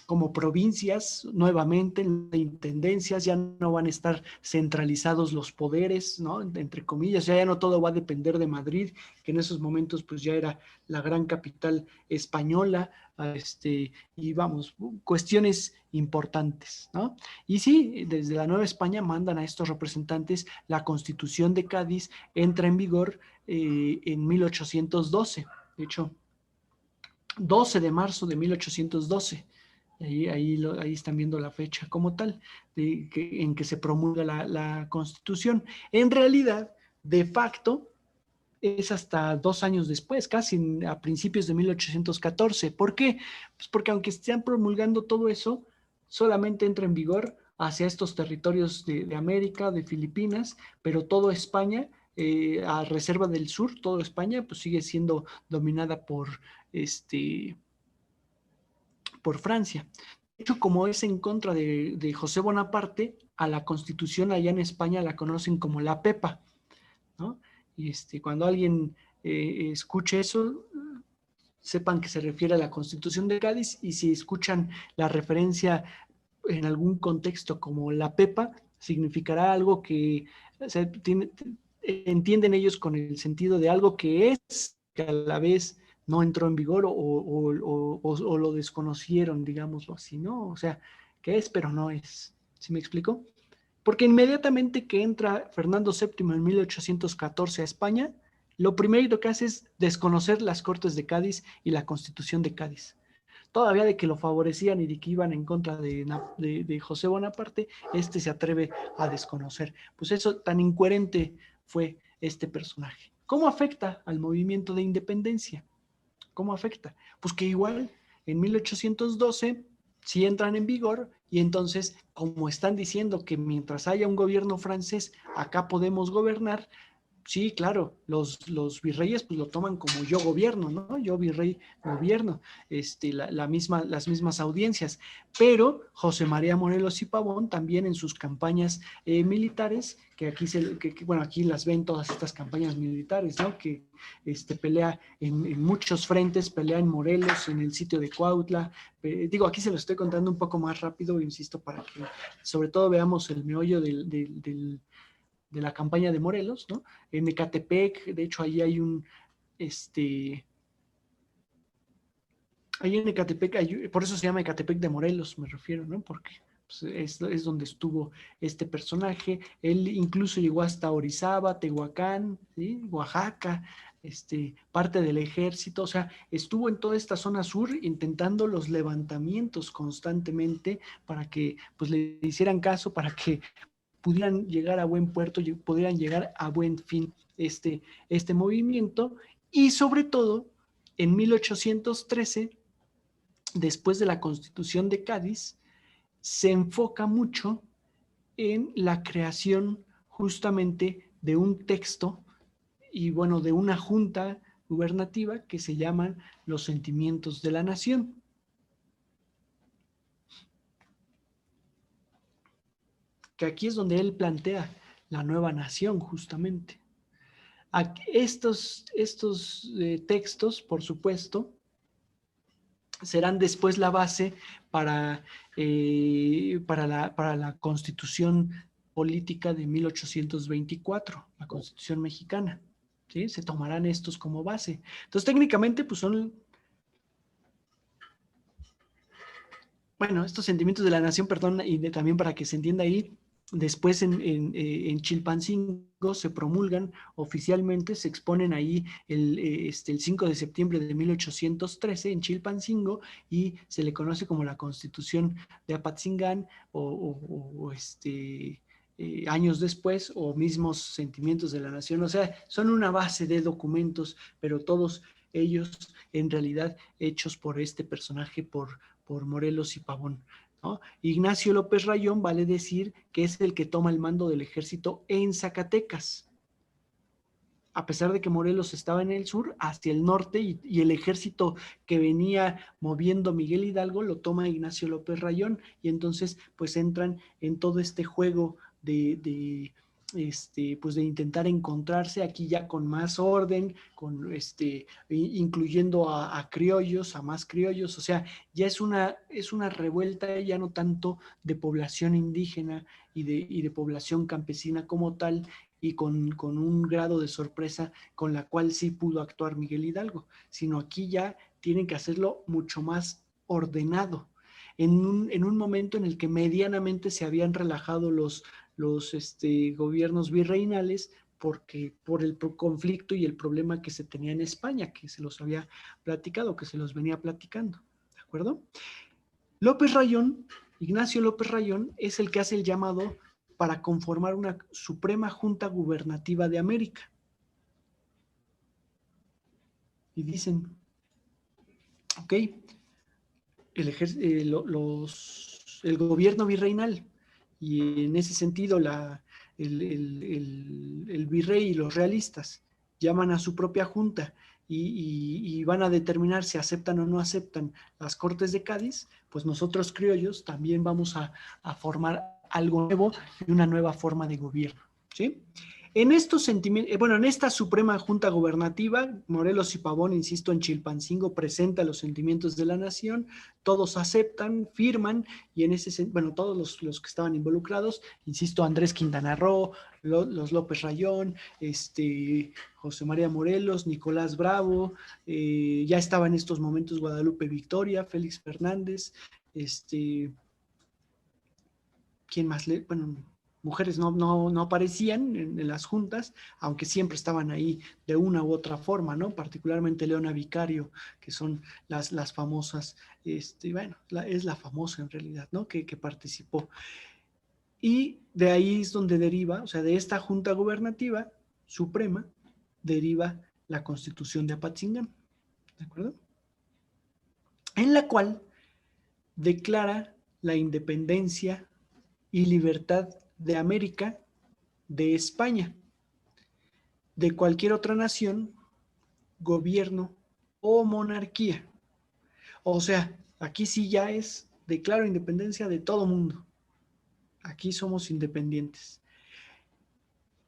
como provincias nuevamente, intendencias, ya no van a estar centralizados los poderes, ¿no? Entre comillas, ya no todo va a depender de Madrid, que en esos momentos pues ya era la gran capital española, y vamos, cuestiones importantes, ¿no? Y sí, desde la Nueva España mandan a estos representantes, la Constitución de Cádiz entra en vigor en 1812, de hecho, 12 de marzo de 1812. Ahí están viendo la fecha como tal, en que se promulga la Constitución. En realidad, de facto, es hasta 2 años después, casi a principios de 1814. ¿Por qué? Pues porque aunque estén promulgando todo eso, solamente entra en vigor hacia estos territorios de América, de Filipinas, pero toda España, a reserva del sur, toda España, pues sigue siendo dominada por Francia. De hecho, como es en contra de José Bonaparte, a la Constitución allá en España la conocen como la Pepa, ¿no? Y cuando alguien escuche eso, sepan que se refiere a la Constitución de Cádiz, y si escuchan la referencia en algún contexto como la Pepa, significará algo que, o sea, entienden ellos con el sentido de algo que es, que a la vez no entró en vigor o lo desconocieron, digámoslo así, ¿no? O sea, que es, pero no es. ¿Sí me explico? Porque inmediatamente que entra Fernando VII en 1814 a España, lo primero que hace es desconocer las Cortes de Cádiz y la Constitución de Cádiz. Todavía de que lo favorecían y de que iban en contra de José Bonaparte, se atreve a desconocer. Pues eso, tan incoherente fue este personaje. ¿Cómo afecta al movimiento de independencia? ¿Cómo afecta? Pues que igual en 1812 sí entran en vigor, y entonces, como están diciendo que mientras haya un gobierno francés, acá podemos gobernar. Sí, claro, los virreyes pues lo toman como yo gobierno, ¿no? Yo virrey gobierno, las mismas audiencias, pero José María Morelos y Pavón también en sus campañas militares, que aquí bueno, aquí las ven todas estas campañas militares, ¿no? Que pelea en muchos frentes, pelea en Morelos, en el sitio de Cuautla. Digo, aquí se lo estoy contando un poco más rápido, insisto, para que sobre todo veamos el meollo de la campaña de Morelos, ¿no? En Ecatepec, de hecho, ahí hay ahí en Ecatepec, por eso se llama Ecatepec de Morelos, me refiero, ¿no? Porque pues, es donde estuvo este personaje. Él incluso llegó hasta Orizaba, Tehuacán, ¿sí? Oaxaca, parte del ejército, o sea, estuvo en toda esta zona sur intentando los levantamientos constantemente para que pues le hicieran caso, para que pudieran llegar a buen puerto, pudieran llegar a buen fin este movimiento. Y sobre todo, en 1813, después de la Constitución de Cádiz, se enfoca mucho en la creación justamente de un texto y bueno, de una junta gubernativa que se llaman los Sentimientos de la Nación. Que aquí es donde él plantea la nueva nación, justamente. Estos textos, por supuesto, serán después la base para la Constitución Política de 1824, la Constitución mexicana. ¿Sí? Se tomarán estos como base. Entonces, técnicamente, pues son, bueno, estos sentimientos de la nación, perdón, y también para que se entienda ahí, después en Chilpancingo se promulgan oficialmente, se exponen ahí el 5 de septiembre de 1813 en Chilpancingo, y se le conoce como la Constitución de Apatzingán, años después, o mismos sentimientos de la nación. O sea, son una base de documentos, pero todos ellos en realidad hechos por este personaje, por Morelos y Pavón, ¿no? Ignacio López Rayón vale decir que es el que toma el mando del ejército en Zacatecas, a pesar de que Morelos estaba en el sur, hacia el norte, y el ejército que venía moviendo Miguel Hidalgo lo toma Ignacio López Rayón, y entonces pues entran en todo este juego pues de intentar encontrarse aquí ya con más orden, incluyendo a criollos, a más criollos. O sea, ya es una revuelta ya no tanto de población indígena y de población campesina como tal, y con un grado de sorpresa con la cual sí pudo actuar Miguel Hidalgo, sino aquí ya tienen que hacerlo mucho más ordenado, en un momento en el que medianamente se habían relajado los gobiernos virreinales, porque por el conflicto y el problema que se tenía en España, que se los había platicado, que se los venía platicando, ¿de acuerdo? López Rayón, Ignacio López Rayón, es el que hace el llamado para conformar una Suprema Junta Gubernativa de América. Y dicen, ok, el gobierno virreinal, y en ese sentido el virrey y los realistas llaman a su propia junta y van a determinar si aceptan o no aceptan las Cortes de Cádiz. Pues nosotros criollos también vamos a formar algo nuevo y una nueva forma de gobierno, ¿sí? En estos sentimientos, bueno, en esta Suprema Junta Gubernativa, Morelos y Pavón, insisto, en Chilpancingo presenta los sentimientos de la nación, todos aceptan, firman, y en ese, bueno, todos los que estaban involucrados, insisto, Andrés Quintana Roo, los López Rayón, José María Morelos, Nicolás Bravo, ya estaba en estos momentos Guadalupe Victoria, Félix Fernández, ¿quién más? Bueno, mujeres no aparecían en las juntas, aunque siempre estaban ahí de una u otra forma, ¿no? Particularmente Leona Vicario, que son las famosas, bueno, es la famosa en realidad, ¿no? Que participó. Y de ahí es donde deriva, o sea, de esta Junta Gubernativa Suprema, deriva la Constitución de Apatzingán, ¿de acuerdo? En la cual declara la independencia y libertad de América, de España, de cualquier otra nación, gobierno o monarquía. O sea, aquí sí ya es, declaro independencia de todo mundo. Aquí somos independientes.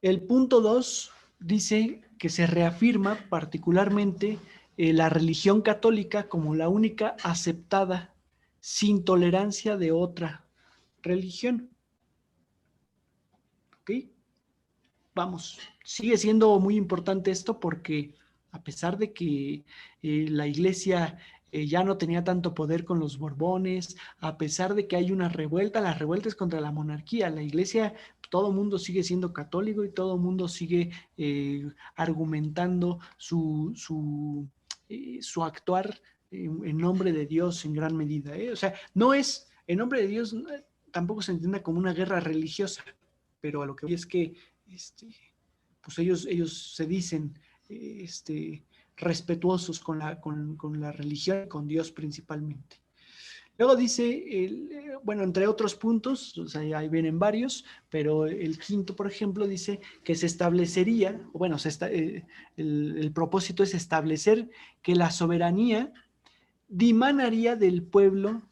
El punto 2 dice que se reafirma particularmente la religión católica como la única aceptada, sin tolerancia de otra religión. ¿Ok? Vamos, sigue siendo muy importante esto, porque a pesar de que la iglesia ya no tenía tanto poder con los Borbones, a pesar de que hay una revuelta, la revuelta es contra la monarquía, la iglesia, todo el mundo sigue siendo católico y todo el mundo sigue argumentando su actuar en nombre de Dios en gran medida. O sea, no es, en nombre de Dios, tampoco se entienda como una guerra religiosa, pero a lo que voy es que pues ellos se dicen respetuosos con la religión y con Dios principalmente. Luego dice, bueno, entre otros puntos, o sea, ahí vienen varios, pero el quinto, por ejemplo, dice que se establecería, bueno, el propósito es establecer que la soberanía dimanaría del pueblo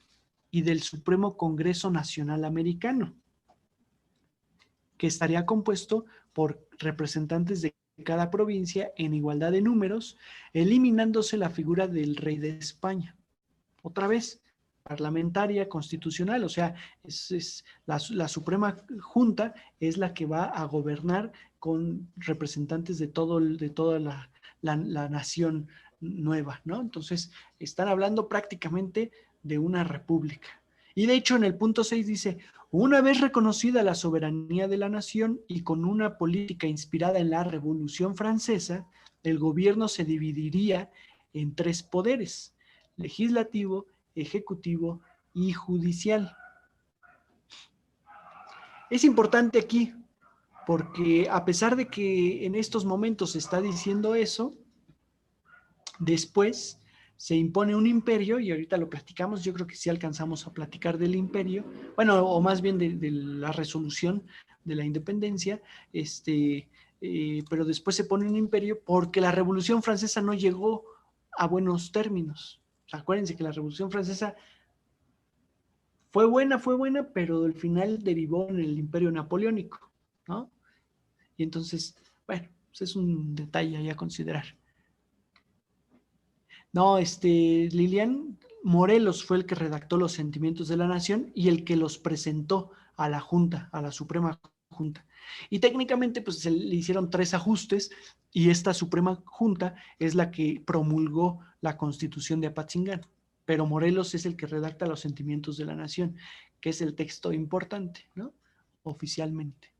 y del Supremo Congreso Nacional Americano. que estaría compuesto por representantes de cada provincia en igualdad de números, eliminándose la figura del rey de España. Otra vez, parlamentaria, constitucional, o sea, es la Suprema Junta es la que va a gobernar con representantes de toda la nación nueva, ¿no? Entonces, están hablando prácticamente de una república. Y de hecho, en el punto 6 dice, una vez reconocida la soberanía de la nación y con una política inspirada en la Revolución Francesa, el gobierno se dividiría en 3 poderes: legislativo, ejecutivo y judicial. Es importante aquí porque a pesar de que en estos momentos se está diciendo eso, después se impone un imperio, y ahorita lo platicamos. Yo creo que sí alcanzamos a platicar del imperio, bueno, o más bien de la resolución de la independencia, pero después se pone un imperio porque la Revolución Francesa no llegó a buenos términos. O sea, acuérdense que la Revolución Francesa fue buena, pero al final derivó en el imperio napoleónico, ¿no? Y entonces, bueno, pues es un detalle ahí a considerar. No, Lilian Morelos fue el que redactó los sentimientos de la nación y el que los presentó a la Junta, a la Suprema Junta. Y técnicamente, pues se le hicieron 3 ajustes, y esta Suprema Junta es la que promulgó la Constitución de Apatzingán. Pero Morelos es el que redacta los sentimientos de la nación, que es el texto importante, ¿no? Oficialmente.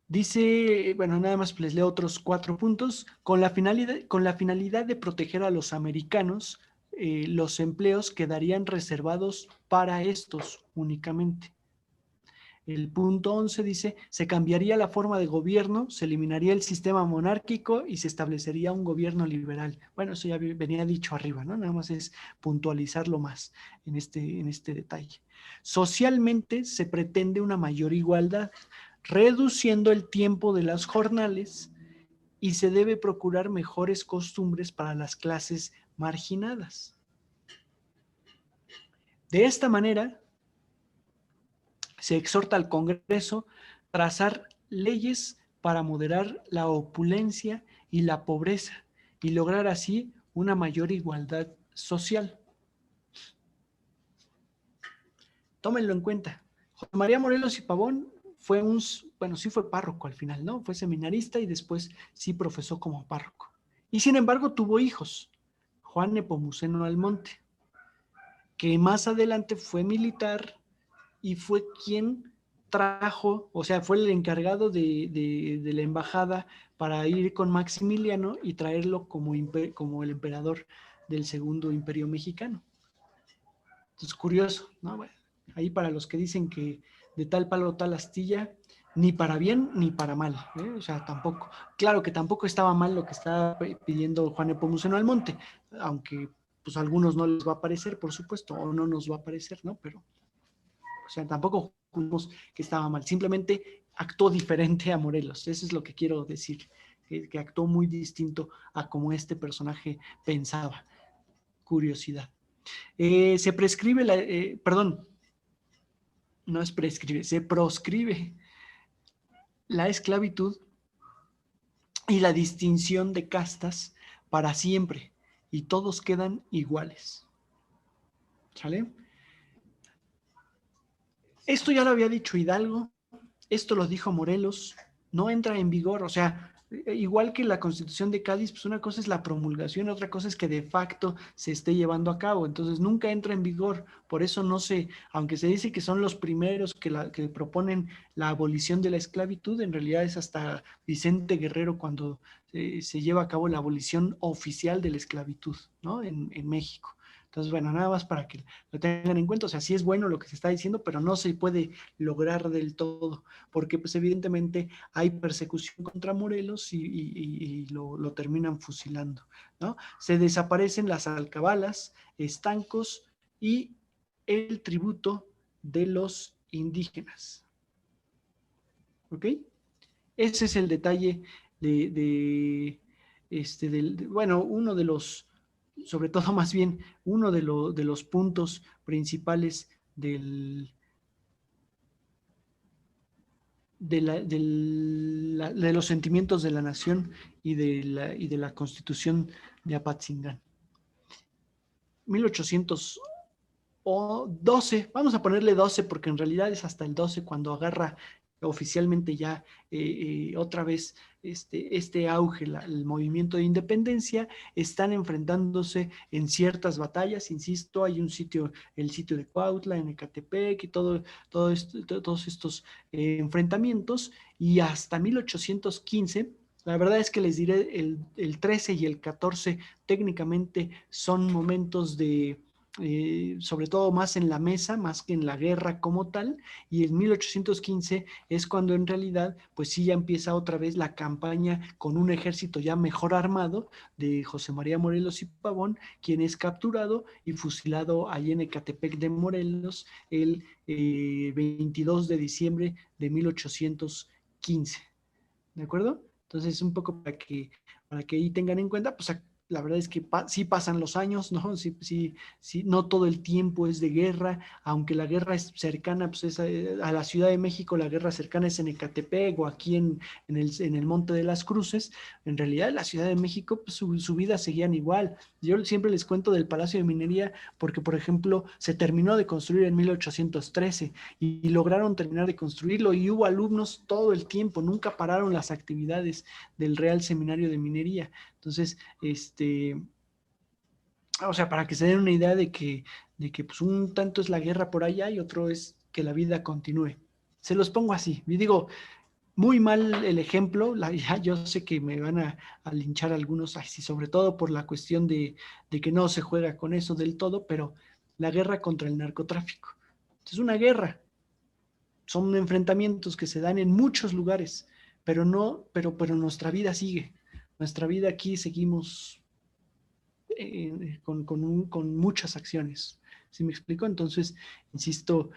Dice, bueno, nada más les leo otros 4 puntos. Con la finalidad de proteger a los americanos, los empleos quedarían reservados para estos únicamente. El punto 11 dice, se cambiaría la forma de gobierno, se eliminaría el sistema monárquico y se establecería un gobierno liberal. Bueno, eso ya venía dicho arriba, ¿no? Nada más es puntualizarlo más en este detalle. Socialmente se pretende una mayor igualdad, reduciendo el tiempo de las jornales, y se debe procurar mejores costumbres para las clases marginadas. De esta manera, se exhorta al Congreso a trazar leyes para moderar la opulencia y la pobreza y lograr así una mayor igualdad social. Tómenlo en cuenta. José María Morelos y Pavón fue sí fue párroco al final, ¿no? Fue seminarista y después sí profesó como párroco. Y sin embargo tuvo hijos. Juan Nepomuceno Almonte, que más adelante fue militar y fue quien trajo, o sea, fue el encargado de la embajada para ir con Maximiliano y traerlo como el emperador del Segundo Imperio Mexicano. Entonces, curioso, ¿no? Bueno, ahí para los que dicen que de tal palo tal astilla, ni para bien ni para mal, ¿eh? O sea, tampoco. Claro que tampoco estaba mal lo que estaba pidiendo Juan Nepomuceno Almonte, aunque pues a algunos no les va a parecer, por supuesto, o no nos va a parecer, ¿no? Pero, o sea, tampoco juzgamos que estaba mal, simplemente actuó diferente a Morelos. Eso es lo que quiero decir, que actuó muy distinto a como este personaje pensaba. Curiosidad. Se prescribe perdón, no es prescribe, se proscribe la esclavitud y la distinción de castas para siempre, y todos quedan iguales. ¿Sale? Esto ya lo había dicho Hidalgo, esto lo dijo Morelos, no entra en vigor, o sea, igual que la Constitución de Cádiz, pues una cosa es la promulgación, otra cosa es que de facto se esté llevando a cabo, entonces nunca entra en vigor. Por eso no sé, aunque se dice que son los primeros que proponen la abolición de la esclavitud, en realidad es hasta Vicente Guerrero cuando se lleva a cabo la abolición oficial de la esclavitud, ¿no? En México. Entonces, bueno, nada más para que lo tengan en cuenta. O sea, sí es bueno lo que se está diciendo, pero no se puede lograr del todo, porque pues evidentemente hay persecución contra Morelos y lo terminan fusilando, ¿no? Se desaparecen las alcabalas, estancos y el tributo de los indígenas. ¿Ok? Ese es el detalle bueno, uno de los, sobre todo más bien, uno de los puntos principales de los sentimientos de la nación y de la Constitución de Apatzingán. 1812, vamos a ponerle 12 porque en realidad es hasta el 12 cuando agarra oficialmente ya otra vez este auge, el movimiento de independencia. Están enfrentándose en ciertas batallas, insisto, hay un sitio, el sitio de Cuautla, en Ecatepec y todos estos enfrentamientos, y hasta 1815. La verdad es que les diré, el 13 y el 14 técnicamente son momentos sobre todo más en la mesa, más que en la guerra como tal, y en 1815 es cuando en realidad, pues sí, ya empieza otra vez la campaña con un ejército ya mejor armado de José María Morelos y Pavón, quien es capturado y fusilado allí en Ecatepec de Morelos el 22 de diciembre de 1815. ¿De acuerdo? Entonces, un poco para que ahí tengan en cuenta, pues la verdad es que sí pasan los años, ¿no? Sí, no todo el tiempo es de guerra, aunque la guerra es cercana, pues es a la Ciudad de México, la guerra cercana es en Ecatepec o aquí en el Monte de las Cruces. En realidad, la Ciudad de México, pues su vida seguían igual. Yo siempre les cuento del Palacio de Minería porque, por ejemplo, se terminó de construir en 1813 y lograron terminar de construirlo y hubo alumnos todo el tiempo, nunca pararon las actividades del Real Seminario de Minería. Entonces, o sea, para que se den una idea de que pues un tanto es la guerra por allá y otro es que la vida continúe. Se los pongo así. Y digo, muy mal el ejemplo, ya yo sé que me van a linchar algunos, sí, sobre todo por la cuestión de que no se juega con eso del todo, pero la guerra contra el narcotráfico. Es una guerra, son enfrentamientos que se dan en muchos lugares, pero nuestra vida sigue. Nuestra vida aquí seguimos con muchas acciones. ¿Sí me explico? Entonces, insisto,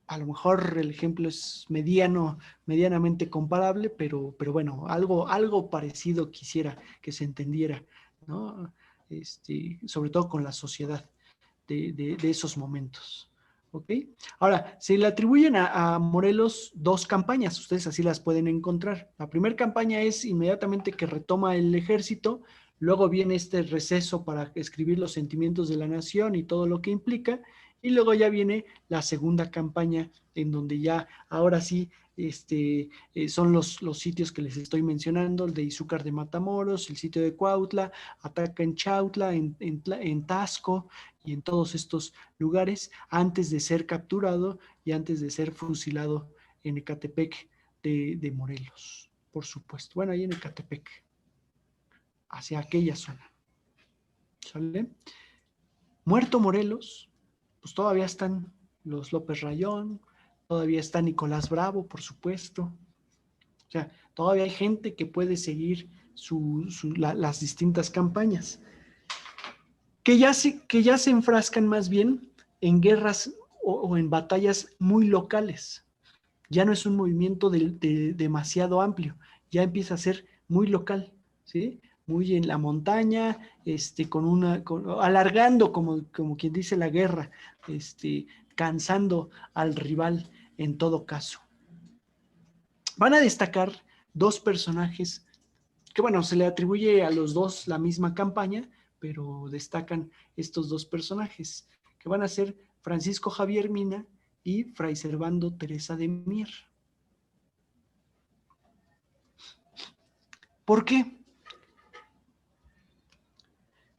a lo mejor el ejemplo es medianamente comparable, pero bueno, algo parecido quisiera que se entendiera, ¿no? Sobre todo con la sociedad de esos momentos. ¿Ok? Ahora, se le atribuyen a Morelos dos campañas, ustedes así las pueden encontrar. La primera campaña es inmediatamente que retoma el ejército, luego viene este receso para escribir los sentimientos de la nación y todo lo que implica, y luego ya viene la segunda campaña en donde ya ahora sí son los sitios que les estoy mencionando, el de Izúcar de Matamoros, el sitio de Cuautla, ataca en Chautla, en Tasco y en todos estos lugares antes de ser capturado y antes de ser fusilado en Ecatepec de Morelos, por supuesto. Bueno, ahí en Ecatepec, hacia aquella zona. ¿Sale? Muerto Morelos, pues todavía están los López Rayón, todavía está Nicolás Bravo, por supuesto. O sea, todavía hay gente que puede seguir las distintas campañas. Que ya se enfrascan más bien en guerras o en batallas muy locales. Ya no es un movimiento demasiado amplio, ya empieza a ser muy local, ¿sí? Muy en la montaña, alargando, como quien dice, la guerra, cansando al rival en todo caso. Van a destacar dos personajes que, bueno, se le atribuye a los dos la misma campaña, pero destacan estos dos personajes, que van a ser Francisco Javier Mina y Fray Servando Teresa de Mier. ¿Por qué?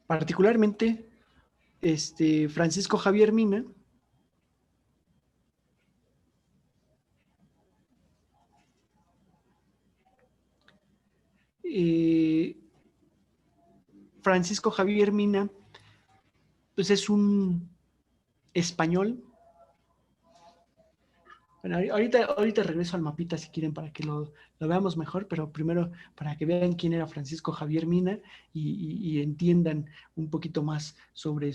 Particularmente, Francisco Javier Mina Francisco Javier Mina, pues es un español. Bueno, ahorita regreso al mapita si quieren para que lo veamos mejor, pero primero para que vean quién era Francisco Javier Mina y entiendan un poquito más sobre él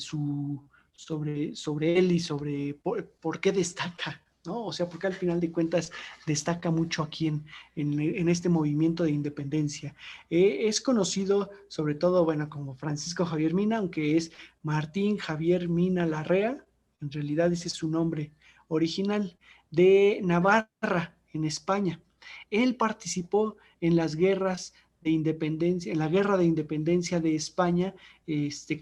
y sobre por qué destaca, ¿no? O sea, porque al final de cuentas destaca mucho aquí en este movimiento de independencia. Es conocido sobre todo, bueno, como Francisco Javier Mina, aunque es Martín Javier Mina Larrea, en realidad ese es su nombre original, de Navarra, en España. Él participó en las guerras de independencia, en la guerra de independencia de España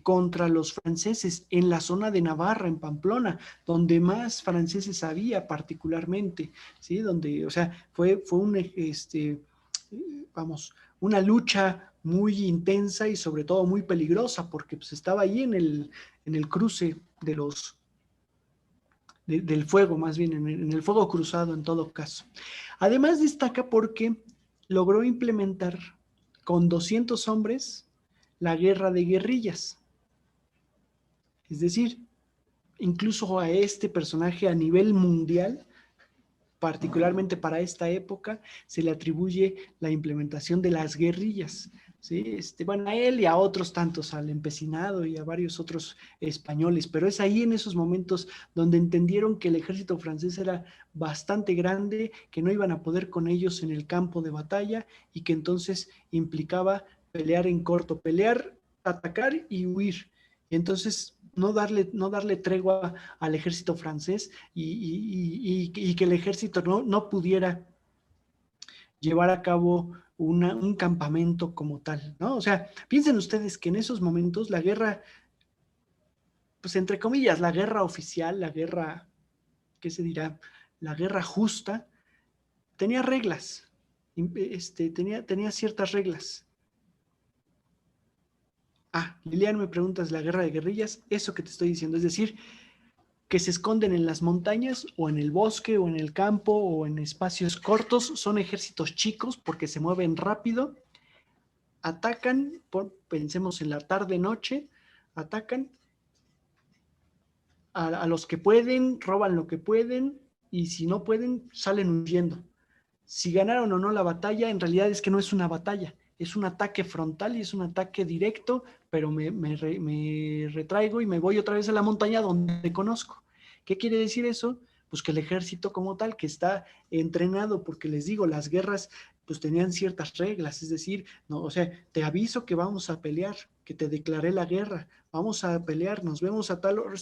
contra los franceses en la zona de Navarra, en Pamplona, donde más franceses había particularmente, ¿sí? Donde, o sea, fue una lucha muy intensa y sobre todo muy peligrosa, porque pues, estaba ahí en el cruce de del fuego, más bien, en el fuego cruzado en todo caso. Además destaca porque logró implementar con 200 hombres la guerra de guerrillas. Es decir, incluso a este personaje a nivel mundial, particularmente para esta época, se le atribuye la implementación de las guerrillas. ¿Sí? Bueno, a él y a otros tantos, al empecinado y a varios otros españoles, pero es ahí en esos momentos donde entendieron que el ejército francés era bastante grande, que no iban a poder con ellos en el campo de batalla y que entonces implicaba pelear en corto, pelear, atacar y huir. Y entonces no darle tregua al ejército francés y que el ejército no pudiera llevar a cabo un campamento como tal, ¿no? O sea, piensen ustedes que en esos momentos la guerra, pues entre comillas, la guerra oficial, la guerra, ¿qué se dirá? La guerra justa, tenía reglas, tenía ciertas reglas. Lilian, me preguntas la guerra de guerrillas, eso que te estoy diciendo, es decir, que se esconden en las montañas o en el bosque o en el campo o en espacios cortos, son ejércitos chicos porque se mueven rápido, atacan, pensemos en la tarde-noche, atacan a los que pueden, roban lo que pueden y si no pueden, salen huyendo. Si ganaron o no la batalla, en realidad es que no es una batalla, es un ataque frontal y es un ataque directo, pero me retraigo y me voy otra vez a la montaña donde conozco. ¿Qué quiere decir eso? Pues que el ejército como tal, que está entrenado, porque les digo, las guerras pues tenían ciertas reglas, es decir, no, o sea, te aviso que vamos a pelear, que te declaré la guerra, vamos a pelear, nos vemos a tal hora,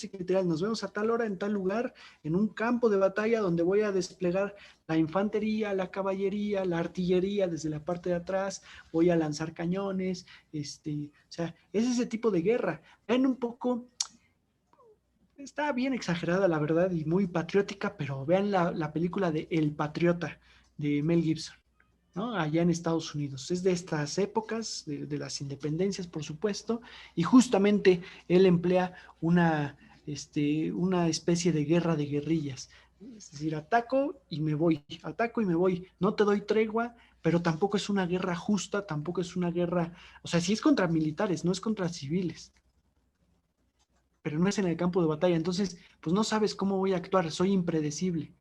nos vemos a tal hora en tal lugar, en un campo de batalla donde voy a desplegar la infantería, la caballería, la artillería desde la parte de atrás, voy a lanzar cañones, o sea, es ese tipo de guerra. Ven un poco, está bien exagerada la verdad y muy patriótica, pero vean la película de El Patriota de Mel Gibson, ¿no? Allá en Estados Unidos. Es de estas épocas, de las independencias, por supuesto, y justamente él emplea una especie de guerra de guerrillas. Es decir, ataco y me voy, no te doy tregua, pero tampoco es una guerra justa, tampoco es una guerra, o sea, sí es contra militares, no es contra civiles, pero no es en el campo de batalla, entonces, pues no sabes cómo voy a actuar, soy impredecible.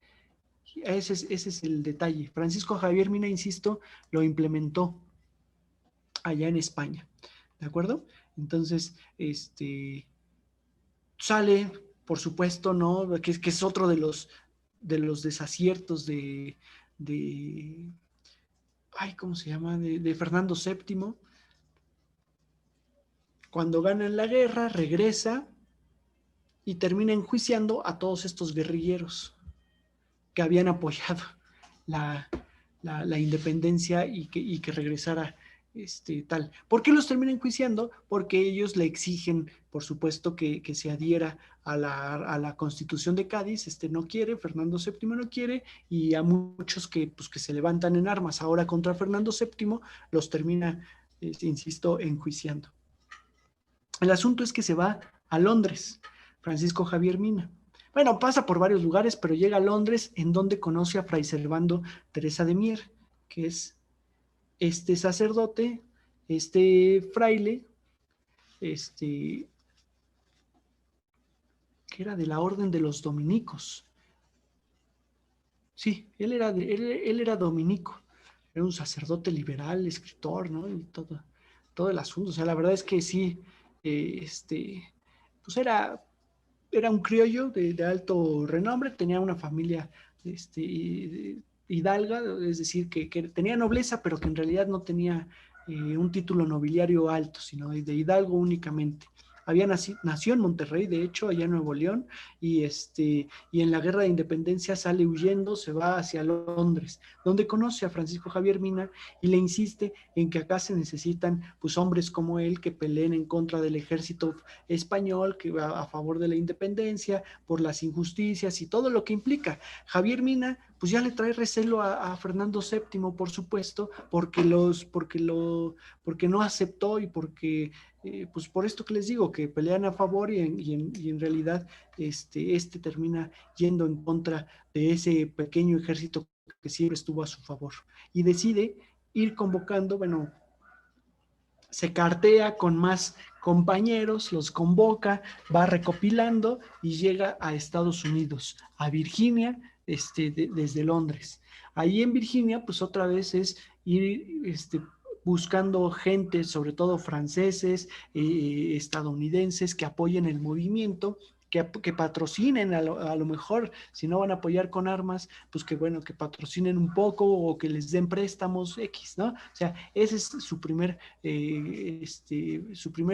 Ese es el detalle. Francisco Javier Mina, insisto, lo implementó allá en España, ¿de acuerdo? Entonces, sale, por supuesto, ¿no? Que es otro de los desaciertos ¿cómo se llama? De Fernando VII. Cuando ganan la guerra, regresa y termina enjuiciando a todos estos guerrilleros que habían apoyado la independencia y que regresara tal. ¿Por qué los termina enjuiciando? Porque ellos le exigen, por supuesto, que se adhiera a la Constitución de Cádiz. No quiere, Fernando VII no quiere, y a muchos pues, que se levantan en armas ahora contra Fernando VII, los termina, insisto, enjuiciando. El asunto es que se va a Londres, Francisco Javier Mina. Bueno, pasa por varios lugares, pero llega a Londres, en donde conoce a Fray Servando Teresa de Mier, que es este sacerdote, este fraile, que era de la orden de los dominicos. Sí, él era dominico, era un sacerdote liberal, escritor, ¿no? Y todo el asunto. O sea, la verdad es que sí, pues era un criollo de alto renombre, tenía una familia hidalga, es decir, que tenía nobleza, pero que en realidad no tenía un título nobiliario alto, sino de hidalgo únicamente. nació en Monterrey, de hecho, allá en Nuevo León, y en la Guerra de Independencia sale huyendo, se va hacia Londres, donde conoce a Francisco Javier Mina y le insiste en que acá se necesitan pues hombres como él que peleen en contra del ejército español, que va a favor de la independencia, por las injusticias y todo lo que implica. Javier Mina pues ya le trae recelo a Fernando VII, por supuesto, porque no aceptó y porque pues por esto que les digo, que pelean a favor y en realidad termina yendo en contra de ese pequeño ejército que siempre estuvo a su favor. Y decide ir convocando, bueno, se cartea con más compañeros, los convoca, va recopilando y llega a Estados Unidos, a Virginia, desde Londres. Ahí en Virginia, pues otra vez es ir buscando gente, sobre todo franceses, estadounidenses, que apoyen el movimiento, que patrocinen a lo mejor, si no van a apoyar con armas, pues que bueno, que patrocinen un poco o que les den préstamos X, ¿no? O sea, ese es su primer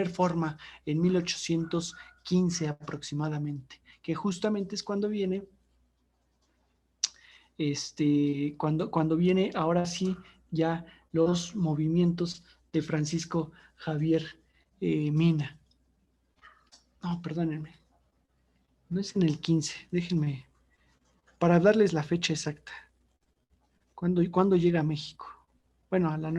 forma en 1815 aproximadamente, que justamente es cuando viene, cuando viene ahora sí ya los movimientos de Francisco Javier Mina. No, perdónenme, no es en el 15, déjenme, para darles la fecha exacta. ¿Cuándo llega a México? Bueno, a la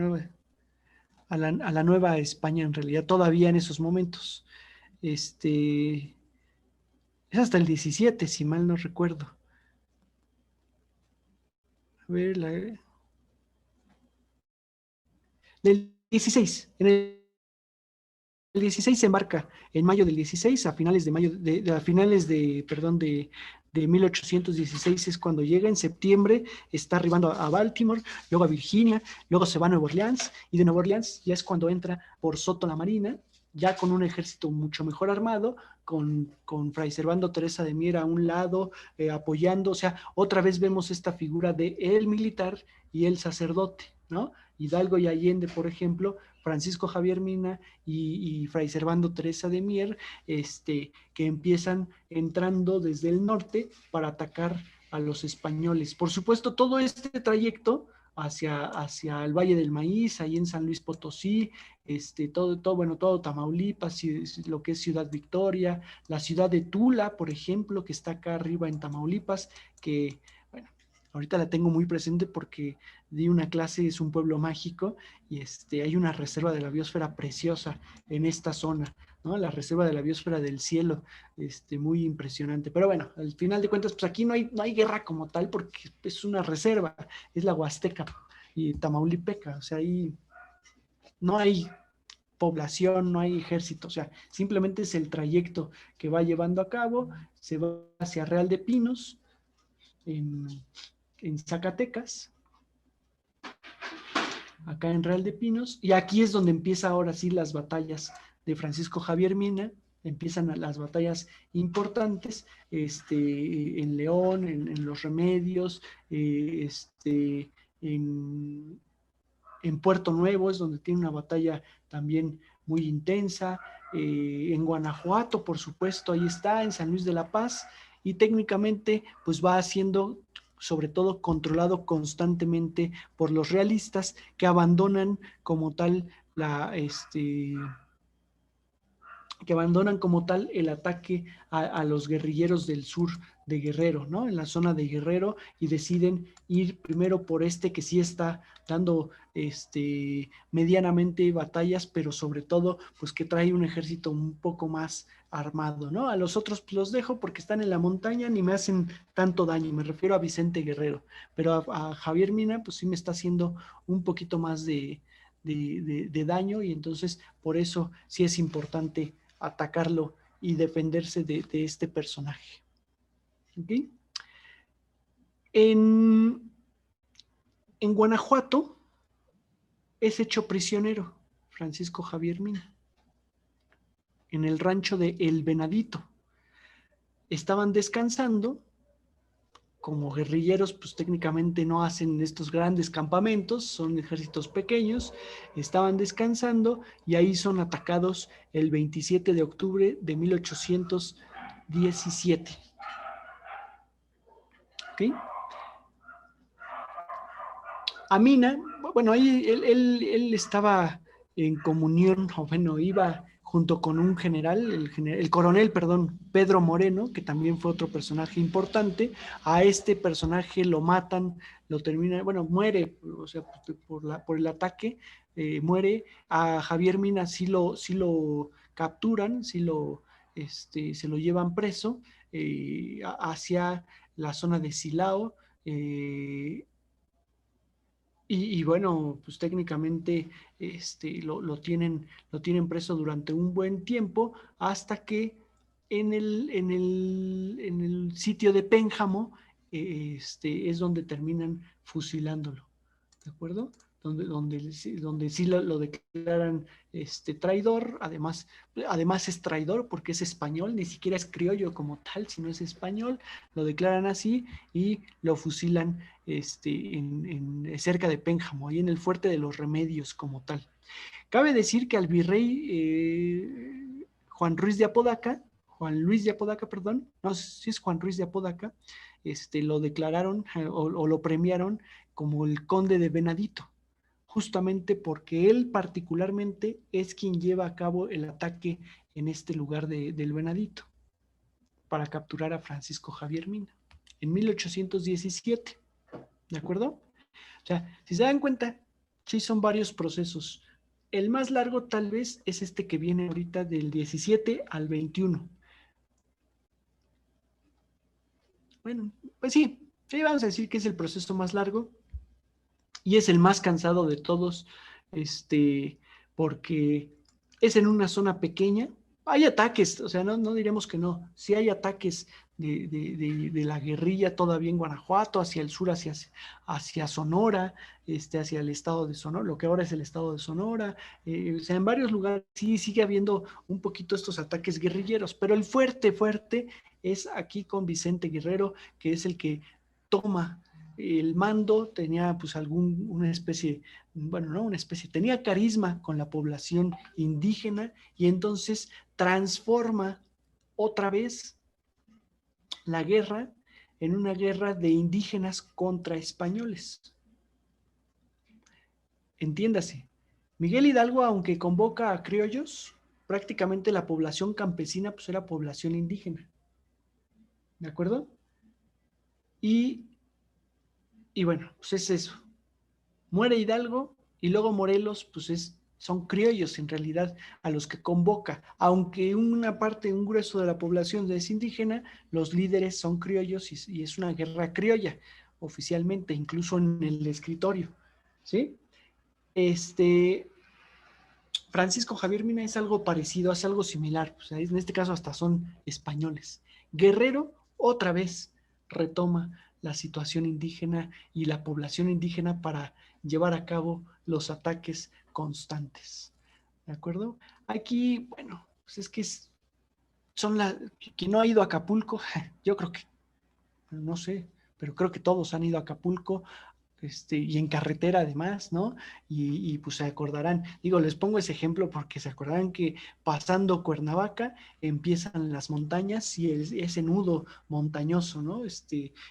nueva España en realidad, todavía en esos momentos. Es hasta el 17, si mal no recuerdo. A ver, del 16, el 16 se embarca, en mayo del 16, a finales de mayo, perdón, de 1816 es cuando llega, en septiembre está arribando a Baltimore, luego a Virginia, luego se va a Nueva Orleans, y de Nueva Orleans ya es cuando entra por Soto la Marina, ya con un ejército mucho mejor armado, con Fray Servando Teresa de Mier a un lado, apoyando, o sea, otra vez vemos esta figura de el militar y el sacerdote, ¿no? Hidalgo y Allende, por ejemplo, Francisco Javier Mina y Fray Servando Teresa de Mier, que empiezan entrando desde el norte para atacar a los españoles. Por supuesto, todo este trayecto hacia el Valle del Maíz, ahí en San Luis Potosí, todo Tamaulipas, lo que es Ciudad Victoria, la ciudad de Tula, por ejemplo, que está acá arriba en Tamaulipas, que, bueno, ahorita la tengo muy presente porque di una clase, es un pueblo mágico, y hay una reserva de la biosfera preciosa en esta zona, ¿no? La reserva de la biosfera del cielo, muy impresionante. Pero bueno, al final de cuentas, pues aquí no hay guerra como tal porque es una reserva, es la Huasteca y Tamaulipeca, o sea, ahí no hay población, no hay ejército, o sea, simplemente es el trayecto que va llevando a cabo, se va hacia Real de Pinos, en Zacatecas, acá en Real de Pinos, y aquí es donde empieza ahora sí las batallas de Francisco Javier Mina, empiezan las batallas importantes, en León, en Los Remedios, en, en Puerto Nuevo es donde tiene una batalla también muy intensa, en Guanajuato, por supuesto, ahí está, en San Luis de la Paz, y técnicamente pues va haciendo sobre todo controlado constantemente por los realistas que abandonan como tal que abandonan como tal el ataque a los guerrilleros del sur de Guerrero, ¿no? En la zona de Guerrero, y deciden ir primero por que sí está dando medianamente batallas, pero sobre todo pues que trae un ejército un poco más armado, ¿no? A los otros pues, los dejo porque están en la montaña, ni me hacen tanto daño, me refiero a Vicente Guerrero, pero a Javier Mina pues sí me está haciendo un poquito más de daño, y entonces por eso sí es importante atacarlo y defenderse de este personaje. ¿Okay? En Guanajuato es hecho prisionero Francisco Javier Mina en el rancho de El Venadito. Estaban descansando como guerrilleros, pues técnicamente no hacen estos grandes campamentos, son ejércitos pequeños, estaban descansando y ahí son atacados el 27 de octubre de 1817. ¿Ok? Amina, bueno, ahí él estaba en comunión, o bueno, iba junto con un general, el coronel, perdón, Pedro Moreno, que también fue otro personaje importante. A este personaje lo matan, lo termina, bueno, muere, o sea, por el ataque, muere. A Javier Mina sí lo capturan, se lo llevan preso hacia la zona de Silao. Y bueno, pues técnicamente lo tienen preso durante un buen tiempo hasta que en el sitio de Pénjamo es donde terminan fusilándolo, ¿de acuerdo? Donde sí lo declaran traidor, además es traidor porque es español, ni siquiera es criollo como tal, sino es español, lo declaran así y lo fusilan cerca de Pénjamo, ahí en el Fuerte de los Remedios como tal. Cabe decir que al virrey Juan Luis de Apodaca, perdón, no sé si es Juan Luis de Apodaca, lo declararon o lo premiaron como el conde de Venadito, justamente porque él particularmente es quien lleva a cabo el ataque en este lugar del Venadito para capturar a Francisco Javier Mina en 1817, ¿de acuerdo? O sea, si se dan cuenta, sí son varios procesos. El más largo tal vez es este que viene ahorita del 17 al 21. Bueno, pues sí, vamos a decir que es el proceso más largo y es el más cansado de todos, porque es en una zona pequeña. Hay ataques, o sea, no diremos que no. Sí hay ataques de la guerrilla todavía en Guanajuato, hacia el sur, hacia Sonora, hacia el estado de Sonora, lo que ahora es el estado de Sonora. O sea, en varios lugares sí sigue habiendo un poquito estos ataques guerrilleros, pero el fuerte es aquí con Vicente Guerrero, que es el que toma el mando, tenía pues una especie, bueno, no una especie, tenía carisma con la población indígena y entonces transforma otra vez la guerra en una guerra de indígenas contra españoles. Entiéndase, Miguel Hidalgo, aunque convoca a criollos, prácticamente la población campesina pues era población indígena, ¿de acuerdo? Y, y bueno, pues es eso. Muere Hidalgo y luego Morelos, pues son criollos en realidad a los que convoca. Aunque una parte, un grueso de la población es indígena, los líderes son criollos y es una guerra criolla, oficialmente, incluso en el escritorio. ¿Sí? Francisco Javier Mina es algo parecido, hace algo similar. O sea, en este caso hasta son españoles. Guerrero, otra vez, retoma la situación indígena y la población indígena para llevar a cabo los ataques constantes. ¿De acuerdo? Aquí, bueno, pues es que quien no ha ido a Acapulco, yo creo que, no sé, pero creo que todos han ido a Acapulco, y en carretera además, ¿no? Pues se acordarán, digo, les pongo ese ejemplo porque se acordarán que pasando Cuernavaca empiezan las montañas y ese nudo montañoso, ¿no?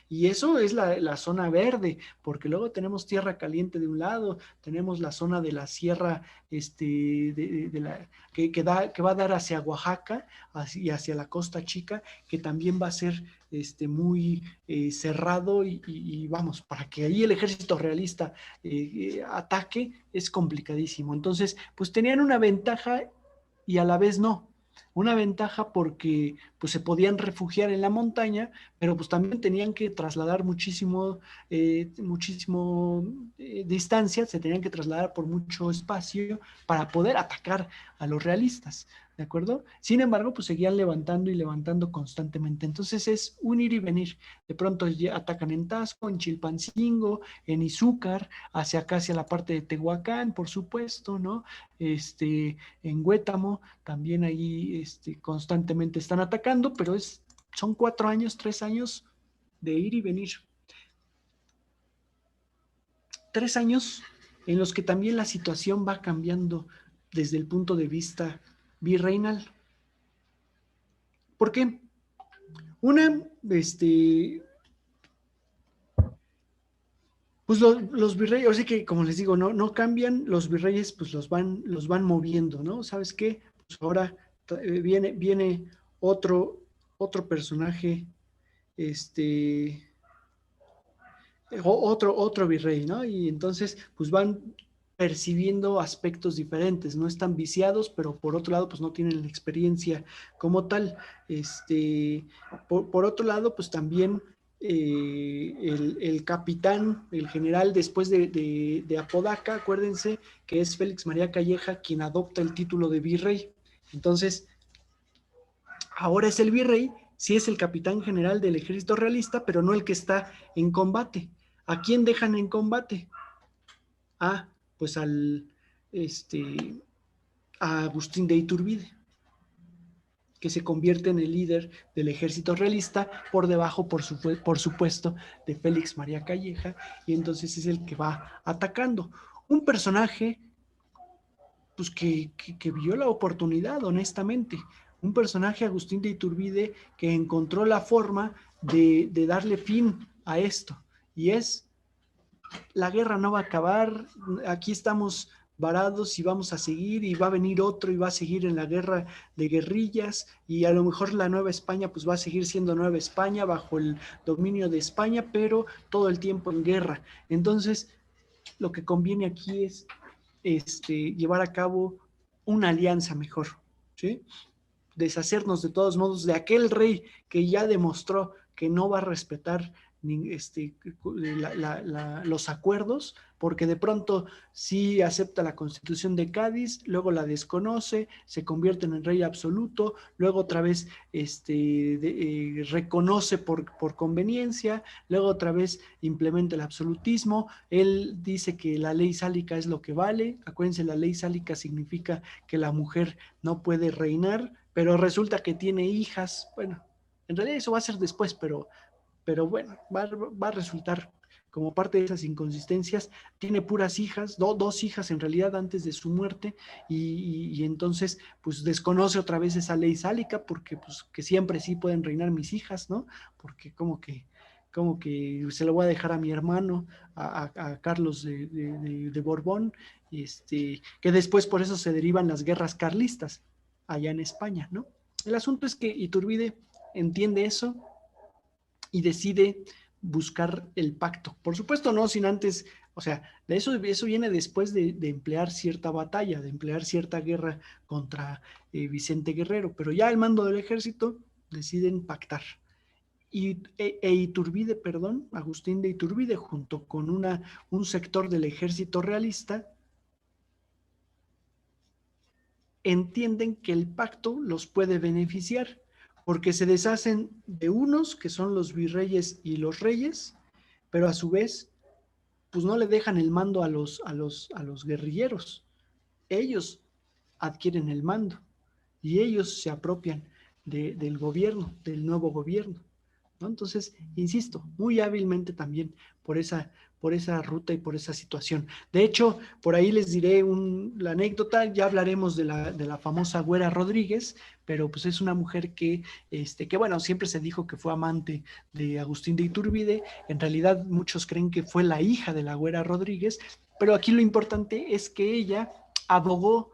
Y eso es la zona verde, porque luego tenemos tierra caliente de un lado, tenemos la zona de la sierra, que va a dar hacia Oaxaca y hacia la Costa Chica, que también va a ser muy cerrado y vamos, para que ahí el ejército realista ataque es complicadísimo. Entonces, pues tenían una ventaja y a la vez no. Una ventaja porque pues se podían refugiar en la montaña, pero pues también tenían que trasladar muchísimo distancia, se tenían que trasladar por mucho espacio para poder atacar a los realistas. ¿De acuerdo? Sin embargo, pues seguían levantando y levantando constantemente. Entonces es un ir y venir. De pronto atacan en Tasco, en Chilpancingo, en Izúcar, hacia acá, hacia la parte de Tehuacán, por supuesto, ¿no? En Huétamo, también ahí constantemente están atacando, pero son 4 años, 3 años de ir y venir. 3 años en los que también la situación va cambiando desde el punto de vista virreinal. ¿Por qué? Una, pues los virreyes, o sea que como les digo, no cambian, los virreyes pues los van moviendo, ¿no? ¿Sabes qué? Pues ahora viene otro personaje, otro virrey, ¿no? Y entonces pues van percibiendo aspectos diferentes, no están viciados, pero por otro lado pues no tienen la experiencia como tal. Por otro lado pues también el capitán, el general después de Apodaca, acuérdense que es Félix María Calleja quien adopta el título de virrey. Entonces, ahora es el virrey, sí es el capitán general del ejército realista, pero no el que está en combate. ¿A quién dejan en combate? A, pues a Agustín de Iturbide, que se convierte en el líder del ejército realista por debajo, por supuesto, de Félix María Calleja, y entonces es el que va atacando. Un personaje pues que vio la oportunidad, honestamente. Un personaje, Agustín de Iturbide, que encontró la forma de darle fin a esto. Y es, la guerra no va a acabar, aquí estamos varados y vamos a seguir y va a venir otro y va a seguir en la guerra de guerrillas y a lo mejor la Nueva España pues va a seguir siendo Nueva España bajo el dominio de España, pero todo el tiempo en guerra. Entonces, lo que conviene aquí es llevar a cabo una alianza mejor, ¿sí? Deshacernos de todos modos de aquel rey que ya demostró que no va a respetar los acuerdos, porque de pronto sí acepta la Constitución de Cádiz, luego la desconoce, se convierte en el rey absoluto, luego otra vez reconoce por conveniencia, luego otra vez implementa el absolutismo, él dice que la ley sálica es lo que vale, acuérdense, la ley sálica significa que la mujer no puede reinar, pero resulta que tiene hijas, bueno, en realidad eso va a ser después, pero bueno, va a resultar como parte de esas inconsistencias, tiene puras hijas, dos hijas en realidad antes de su muerte, y entonces pues desconoce otra vez esa ley sálica, porque pues que siempre sí pueden reinar mis hijas, ¿no? Porque como que se lo voy a dejar a mi hermano, a Carlos de Borbón, que después por eso se derivan las guerras carlistas allá en España, ¿no? El asunto es que Iturbide entiende eso y decide buscar el pacto. Por supuesto, no sin antes, o sea, eso viene después de emplear cierta batalla, de emplear cierta guerra contra Vicente Guerrero, pero ya al mando del ejército deciden pactar. Iturbide, perdón, Agustín de Iturbide, junto con un sector del ejército realista, entienden que el pacto los puede beneficiar, porque se deshacen de unos que son los virreyes y los reyes, pero a su vez, pues no le dejan el mando a los guerrilleros. Ellos adquieren el mando y ellos se apropian del gobierno, del nuevo gobierno, ¿no? Entonces, insisto, muy hábilmente también por esa ruta y por esa situación. De hecho, por ahí les diré la anécdota, ya hablaremos de la famosa Güera Rodríguez, pero pues es una mujer que bueno, siempre se dijo que fue amante de Agustín de Iturbide, en realidad muchos creen que fue la hija de la Güera Rodríguez, pero aquí lo importante es que ella abogó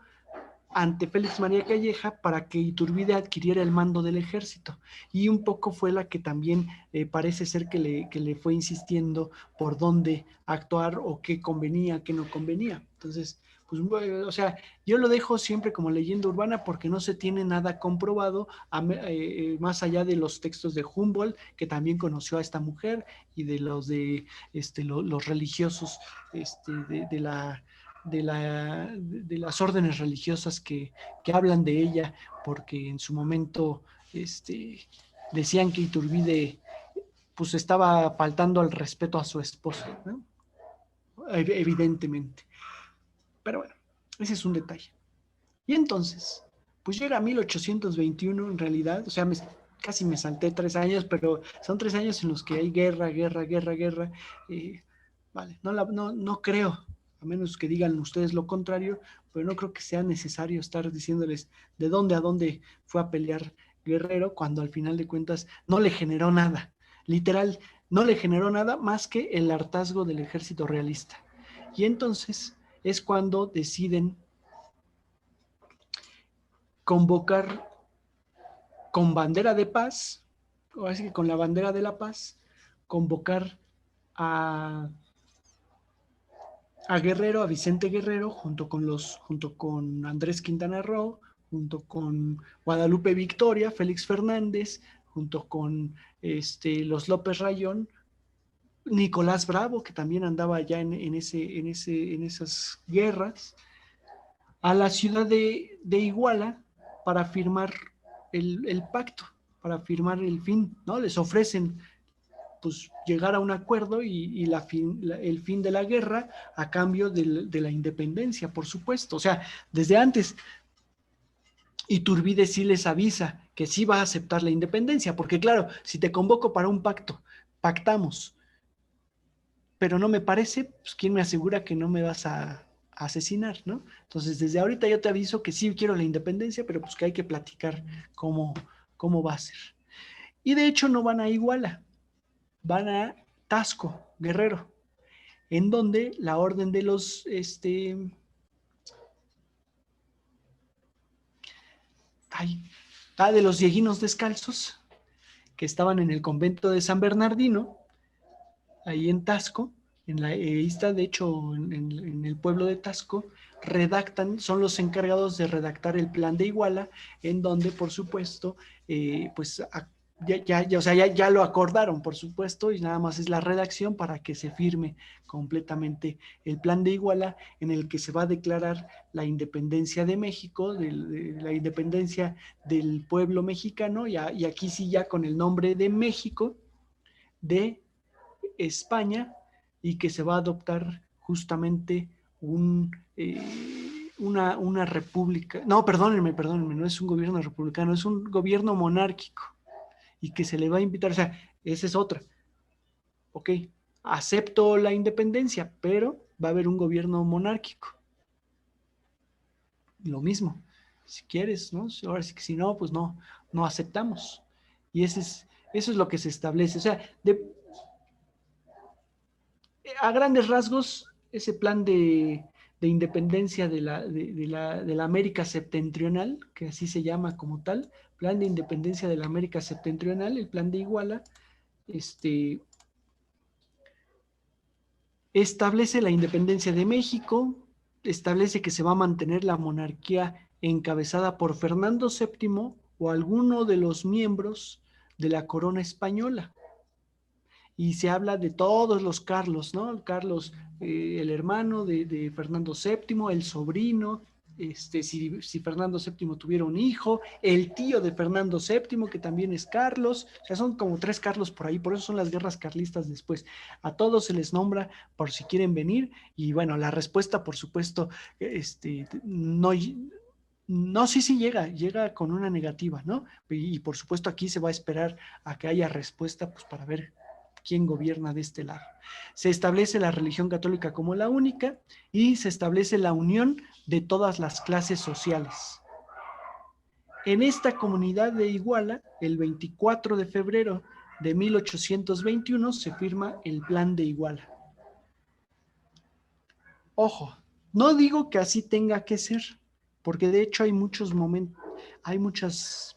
ante Félix María Calleja para que Iturbide adquiriera el mando del ejército, y un poco fue la que también parece ser que le fue insistiendo por dónde actuar o qué convenía, qué no convenía. Entonces, pues, o sea, yo lo dejo siempre como leyenda urbana porque no se tiene nada comprobado más allá de los textos de Humboldt, que también conoció a esta mujer, y de los religiosos de las órdenes religiosas que hablan de ella, porque en su momento decían que Iturbide pues estaba faltando al respeto a su esposa, ¿no? Evidentemente. Pero bueno, ese es un detalle. Y entonces, pues llega 1821 en realidad, o sea, casi me salté 3 años, pero son 3 años en los que hay guerra, guerra, guerra, guerra. Vale, no creo, a menos que digan ustedes lo contrario, pero no creo que sea necesario estar diciéndoles de dónde a dónde fue a pelear Guerrero, cuando al final de cuentas no le generó nada. Literal, no le generó nada más que el hartazgo del ejército realista. Y entonces es cuando deciden convocar con bandera de paz, o así que con la bandera de la paz, convocar a Guerrero, a Vicente Guerrero, junto con Andrés Quintana Roo, junto con Guadalupe Victoria, Félix Fernández, junto con los López Rayón, Nicolás Bravo, que también andaba allá en esas guerras, a la ciudad de Iguala para firmar el pacto, para firmar el fin, ¿no? Les ofrecen pues llegar a un acuerdo y el fin de la guerra a cambio de la independencia, por supuesto. O sea, desde antes Iturbide sí les avisa que sí va a aceptar la independencia, porque claro, si te convoco para un pacto, pactamos, pero no me parece, pues ¿quién me asegura que no me vas a asesinar, ¿no? Entonces, desde ahorita yo te aviso que sí quiero la independencia, pero pues que hay que platicar cómo va a ser. Y de hecho no van a Iguala, van a Tasco, Guerrero, en donde la orden de los de los dieguinos descalzos, que estaban en el convento de San Bernardino, ahí en Tasco, está de hecho en el pueblo de Tasco, son los encargados de redactar el plan de Iguala, en donde, por supuesto, pues ya lo acordaron, por supuesto, y nada más es la redacción para que se firme completamente el plan de Iguala, en el que se va a declarar la independencia de México, la independencia del pueblo mexicano, y aquí sí ya con el nombre de México, de España, y que se va a adoptar justamente una república. No, perdónenme, no es un gobierno republicano, es un gobierno monárquico, y que se le va a invitar, o sea, esa es otra. Ok, acepto la independencia, pero va a haber un gobierno monárquico. Lo mismo, si quieres, ¿no? Ahora sí que si no, pues no aceptamos. Y eso es lo que se establece. O sea, a grandes rasgos, ese plan de independencia de la América septentrional, que así se llama como tal, plan de independencia de la América septentrional, el plan de Iguala, establece la independencia de México, establece que se va a mantener la monarquía encabezada por Fernando VII o alguno de los miembros de la corona española. Y se habla de todos los Carlos, ¿no? Carlos, el hermano de Fernando VII, el sobrino, si Fernando VII tuviera un hijo, el tío de Fernando VII, que también es Carlos, o sea, son como 3 Carlos por ahí, por eso son las guerras carlistas después. A todos se les nombra por si quieren venir, y bueno, la respuesta, por supuesto, no, sí llega con una negativa, ¿no? Y por supuesto aquí se va a esperar a que haya respuesta, pues para ver quién gobierna de este lado. Se establece la religión católica como la única y se establece la unión de todas las clases sociales. En esta comunidad de Iguala, el 24 de febrero de 1821 se firma el Plan de Iguala. Ojo, no digo que así tenga que ser, porque de hecho hay muchos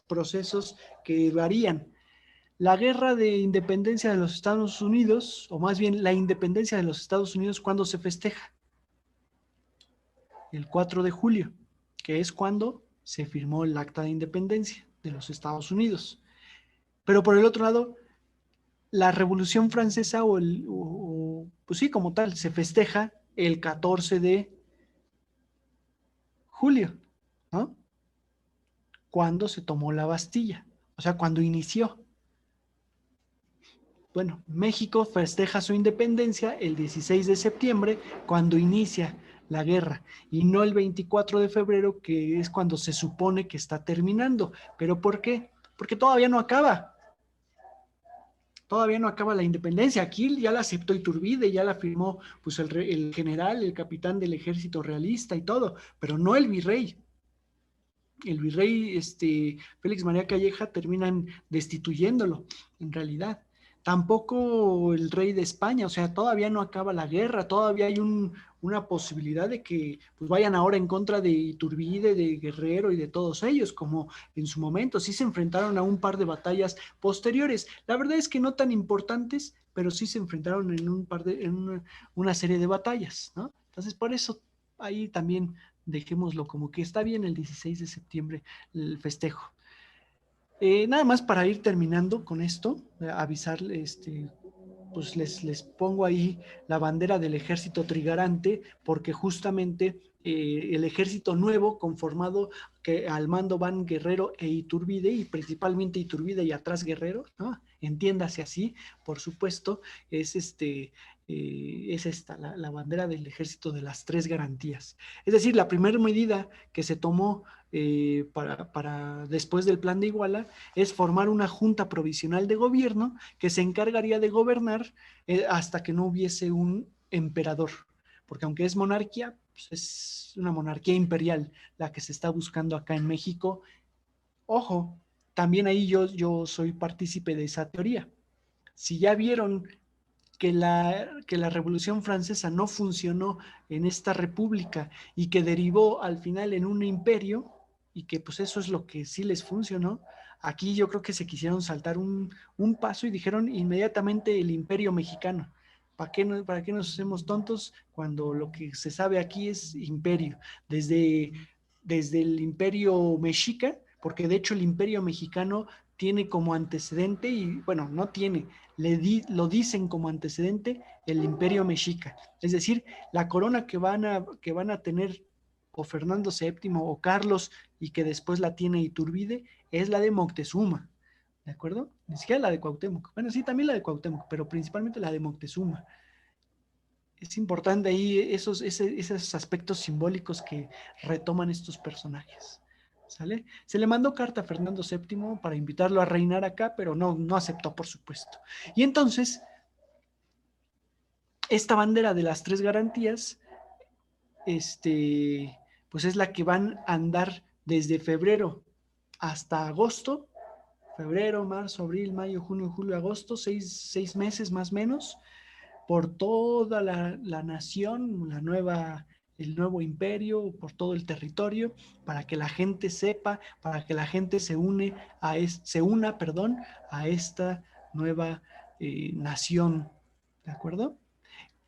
procesos que varían. La guerra de independencia de los Estados Unidos, o más bien la independencia de los Estados Unidos, ¿cuándo se festeja? El 4 de julio, que es cuando se firmó el Acta de Independencia de los Estados Unidos. Pero por el otro lado, la Revolución Francesa, pues sí, como tal, se festeja el 14 de julio, ¿no? Cuando se tomó la Bastilla, o sea, cuando inició. Bueno, México festeja su independencia el 16 de septiembre, cuando inicia la guerra, y no el 24 de febrero, que es cuando se supone que está terminando. ¿Pero por qué? porque todavía no acaba. Todavía no acaba la independencia. Aquí ya la aceptó Iturbide, ya la firmó pues el general, el capitán del ejército realista y todo, pero no el virrey. El virrey Félix María Calleja terminan destituyéndolo, en realidad. Tampoco el rey de España, o sea, todavía no acaba la guerra, todavía hay una posibilidad de que pues, vayan ahora en contra de Iturbide, de Guerrero y de todos ellos, como en su momento sí se enfrentaron a un par de batallas posteriores. La verdad es que no tan importantes, pero sí se enfrentaron en una serie de batallas, ¿no? Entonces, por eso ahí también dejémoslo como que está bien el 16 de septiembre el festejo. Nada más para ir terminando con esto, avisarle, pues les pongo ahí la bandera del ejército trigarante, porque justamente el ejército nuevo conformado que al mando van Guerrero e Iturbide, y principalmente Iturbide y atrás Guerrero, ¿no? Entiéndase así, por supuesto, es es esta, la bandera del ejército de las tres garantías. Es decir, la primera medida que se tomó para después del plan de Iguala es formar una junta provisional de gobierno que se encargaría de gobernar hasta que no hubiese un emperador, porque aunque es monarquía, pues es una monarquía imperial la que se está buscando acá en México. Ojo, también ahí yo soy partícipe de esa teoría. Si ya vieron que la Revolución Francesa no funcionó en esta república y que derivó al final en un imperio, y que pues eso es lo que sí les funcionó, aquí yo creo que se quisieron saltar un paso y dijeron inmediatamente el imperio mexicano. ¿Para qué nos hacemos tontos cuando lo que se sabe aquí es imperio? Desde, desde el imperio mexica, porque de hecho el imperio mexicano tiene como antecedente, y bueno, no tiene, lo dicen como antecedente el imperio mexica. Es decir, la corona que van a tener o Fernando VII o Carlos y que después la tiene Iturbide es la de Moctezuma, ¿de acuerdo? Ni siquiera la de Cuauhtémoc. Bueno, sí, también la de Cuauhtémoc, pero principalmente la de Moctezuma. Es importante ahí esos aspectos simbólicos que retoman estos personajes. ¿Sale? Se le mandó carta a Fernando VII para invitarlo a reinar acá, pero no aceptó, por supuesto. Y entonces, esta bandera de las tres garantías, pues es la que van a andar desde febrero hasta agosto, febrero, marzo, abril, mayo, junio, julio, agosto, seis meses más o menos, por toda la nación, el nuevo imperio, por todo el territorio, para que la gente sepa, para que la gente se una, perdón, a esta nueva nación, ¿de acuerdo?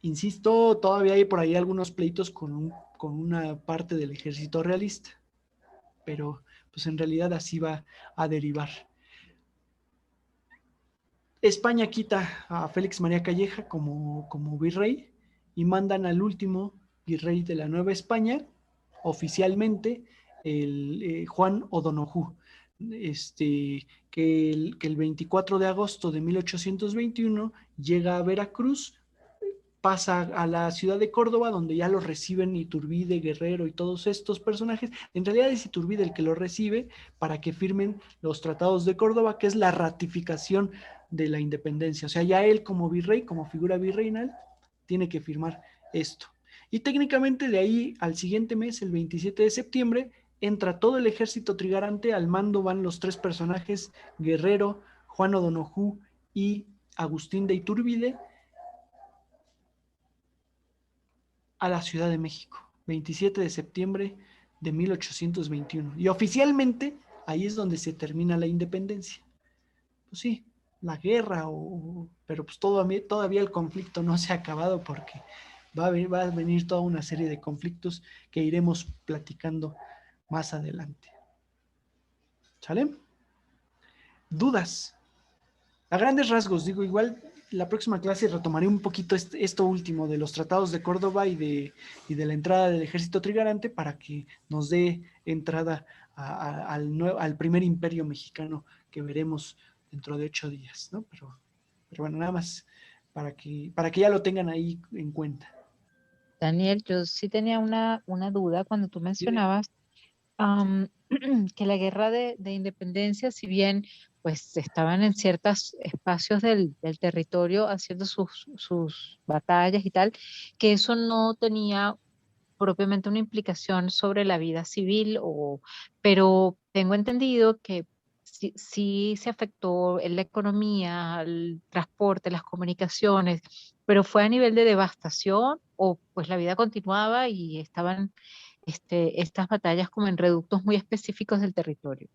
Insisto, todavía hay por ahí algunos pleitos con una parte del ejército realista, pero pues en realidad así va a derivar. España quita a Félix María Calleja como virrey y mandan al último virrey de la Nueva España, oficialmente, Juan O'Donoghue, que el 24 de agosto de 1821 llega a Veracruz, pasa a la ciudad de Córdoba, donde ya lo reciben Iturbide, Guerrero y todos estos personajes. En realidad es Iturbide el que lo recibe para que firmen los tratados de Córdoba, que es la ratificación de la independencia. O sea, ya él como virrey, como figura virreinal, tiene que firmar esto. Y técnicamente de ahí al siguiente mes, el 27 de septiembre, entra todo el ejército trigarante, al mando van los tres personajes, Guerrero, Juan O'Donoghue y Agustín de Iturbide, a la Ciudad de México, 27 de septiembre de 1821. Y oficialmente ahí es donde se termina la independencia. Pues sí, la guerra, pero pues todavía el conflicto no se ha acabado, porque va a venir toda una serie de conflictos que iremos platicando más adelante. ¿Sale? ¿Dudas? A grandes rasgos, digo, igual la próxima clase retomaré un poquito esto último de los tratados de Córdoba y de la entrada del ejército trigarante, para que nos dé entrada al primer imperio mexicano que veremos dentro de 8 días, ¿no? Pero bueno, nada más para que ya lo tengan ahí en cuenta. Daniel, yo sí tenía una duda cuando tú Dime. mencionabas am, que la guerra de independencia, si bien pues estaban en ciertos espacios del territorio haciendo sus batallas y tal, que eso no tenía propiamente una implicación sobre la vida civil, pero tengo entendido que sí se afectó en la economía, el transporte, las comunicaciones, pero fue a nivel de devastación o pues la vida continuaba y estaban estas batallas como en reductos muy específicos del territorio.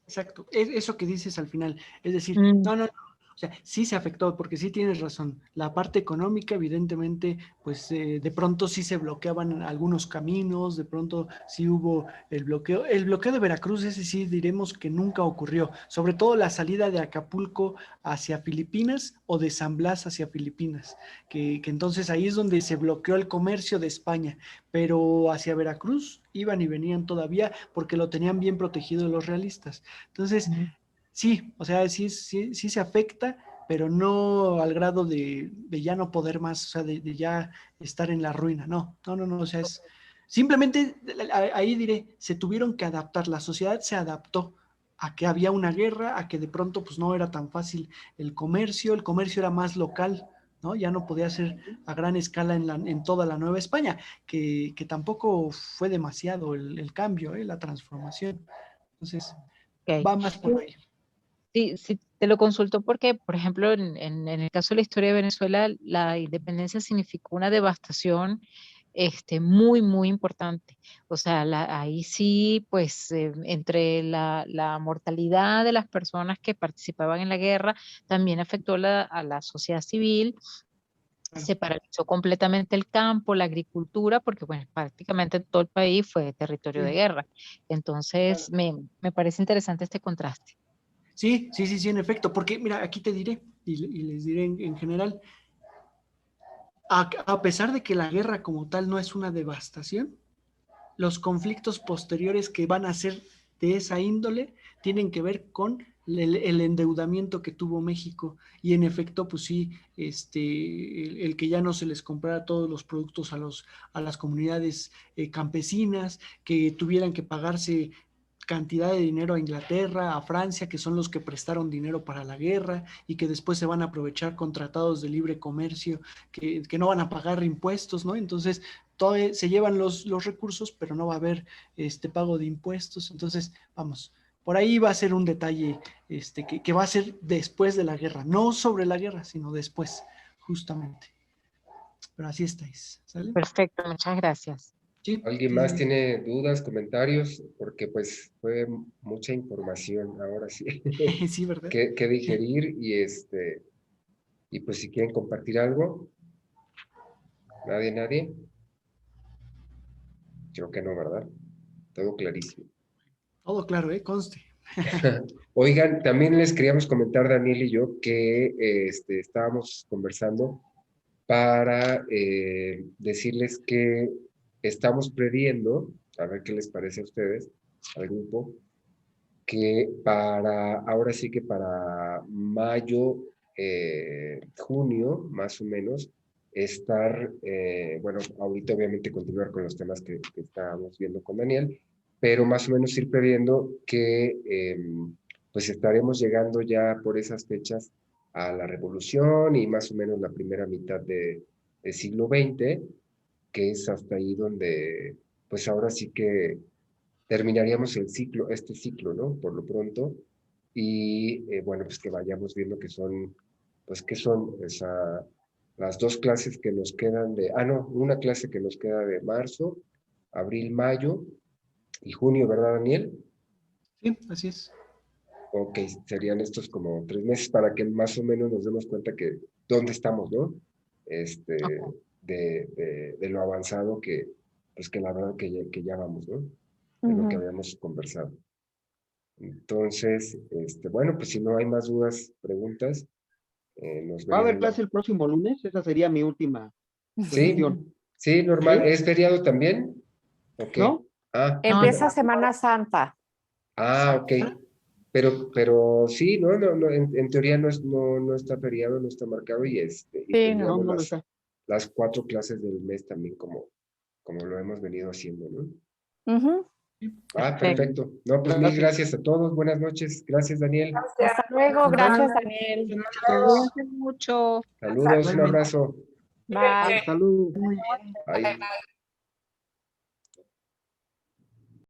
Exacto, es eso que dices al final, es decir, Mm. no, no, no, o sea, sí se afectó, porque sí tienes razón, la parte económica, evidentemente, pues de pronto sí se bloqueaban algunos caminos, de pronto sí hubo el bloqueo de Veracruz, ese sí diremos que nunca ocurrió, sobre todo la salida de Acapulco hacia Filipinas o de San Blas hacia Filipinas, que entonces ahí es donde se bloqueó el comercio de España, pero hacia Veracruz iban y venían todavía porque lo tenían bien protegido los realistas. Entonces, Mm. sí, o sea, sí se afecta, pero no al grado de ya no poder más, o sea, de ya estar en la ruina. No, no, no, no, o sea, es simplemente, ahí diré, se tuvieron que adaptar, la sociedad se adaptó a que había una guerra, a que de pronto pues no era tan fácil el comercio era más local, ¿no? Ya no podía ser a gran escala en toda la Nueva España, que tampoco fue demasiado el cambio, la transformación. Entonces, Ok. va más por ahí. Sí, sí, te lo consulto porque, por ejemplo, en el caso de la historia de Venezuela, la independencia significó una devastación muy, muy importante. O sea, ahí sí, pues, entre la mortalidad de las personas que participaban en la guerra, también afectó a la sociedad civil. Claro, Se paralizó completamente el campo, la agricultura, porque bueno, prácticamente todo el país fue territorio de sí, guerra. claro. Entonces, me parece interesante este contraste. Sí, sí, sí, sí, en efecto, porque mira, aquí te diré, y les diré en general, a pesar de que la guerra como tal no es una devastación, los conflictos posteriores que van a ser de esa índole tienen que ver con el endeudamiento que tuvo México y en efecto, pues sí, el que ya no se les comprara todos los productos a las comunidades campesinas, que tuvieran que pagarse cantidad de dinero a Inglaterra, a Francia, que son los que prestaron dinero para la guerra y que después se van a aprovechar con tratados de libre comercio que no van a pagar impuestos, ¿no? Entonces, se llevan los recursos, pero no va a haber pago de impuestos. Entonces, vamos, por ahí va a ser un detalle que va a ser después de la guerra, no sobre la guerra, sino después, justamente. Pero así estáis, ¿sale? Perfecto, muchas gracias. Sí, ¿Alguien sí, más sí, tiene dudas, comentarios? Porque pues fue mucha información ahora sí sí, sí, ¿verdad? que digerir y pues si quieren compartir algo, nadie, creo que no, ¿verdad? Todo clarísimo. Todo claro, conste. Oigan, también les queríamos comentar, Daniel y yo, que estábamos conversando para decirles que estamos previendo, a ver qué les parece a ustedes, al grupo, que ahora sí que para mayo, junio, más o menos, bueno, ahorita obviamente continuar con los temas que estábamos viendo con Daniel, pero más o menos ir previendo que pues estaremos llegando ya por esas fechas a la revolución y más o menos la primera mitad del siglo XX, que es hasta ahí donde pues ahora sí que terminaríamos este ciclo, ¿no? Por lo pronto. Y bueno, pues que vayamos viendo pues qué son las dos clases que nos quedan no, una clase que nos queda de marzo, abril, mayo y junio, ¿verdad, Daniel? Sí, así es. Ok, serían estos como 3 meses para que más o menos nos demos cuenta que dónde estamos, ¿no? Ok. De lo avanzado pues que la verdad que ya vamos, ¿no? De lo que Ujú. habíamos conversado. Entonces, bueno, pues si no hay más dudas, preguntas, nos ¿Va a haber veríamos. clase el próximo lunes? Esa sería mi última Sí, cuestión. sí, normal. ¿Sí? ¿Es feriado también? ¿O qué? ¿No? Ah, No, Empieza Semana Santa. ok. Pero sí, no, en teoría no está feriado, no está marcado y Sí, No, tendríamos no. no lo está. las 4 clases del mes también como lo hemos venido haciendo, ¿no? Ujú. Ah, perfecto. No, pues mil gracias a todos. Buenas noches. Gracias, Daniel. Hasta luego, gracias, Daniel. Buenas noches a todos. Cuídense mucho. Saludos, un Igualmente. abrazo. Bye. Salud. Muy bien. Bye.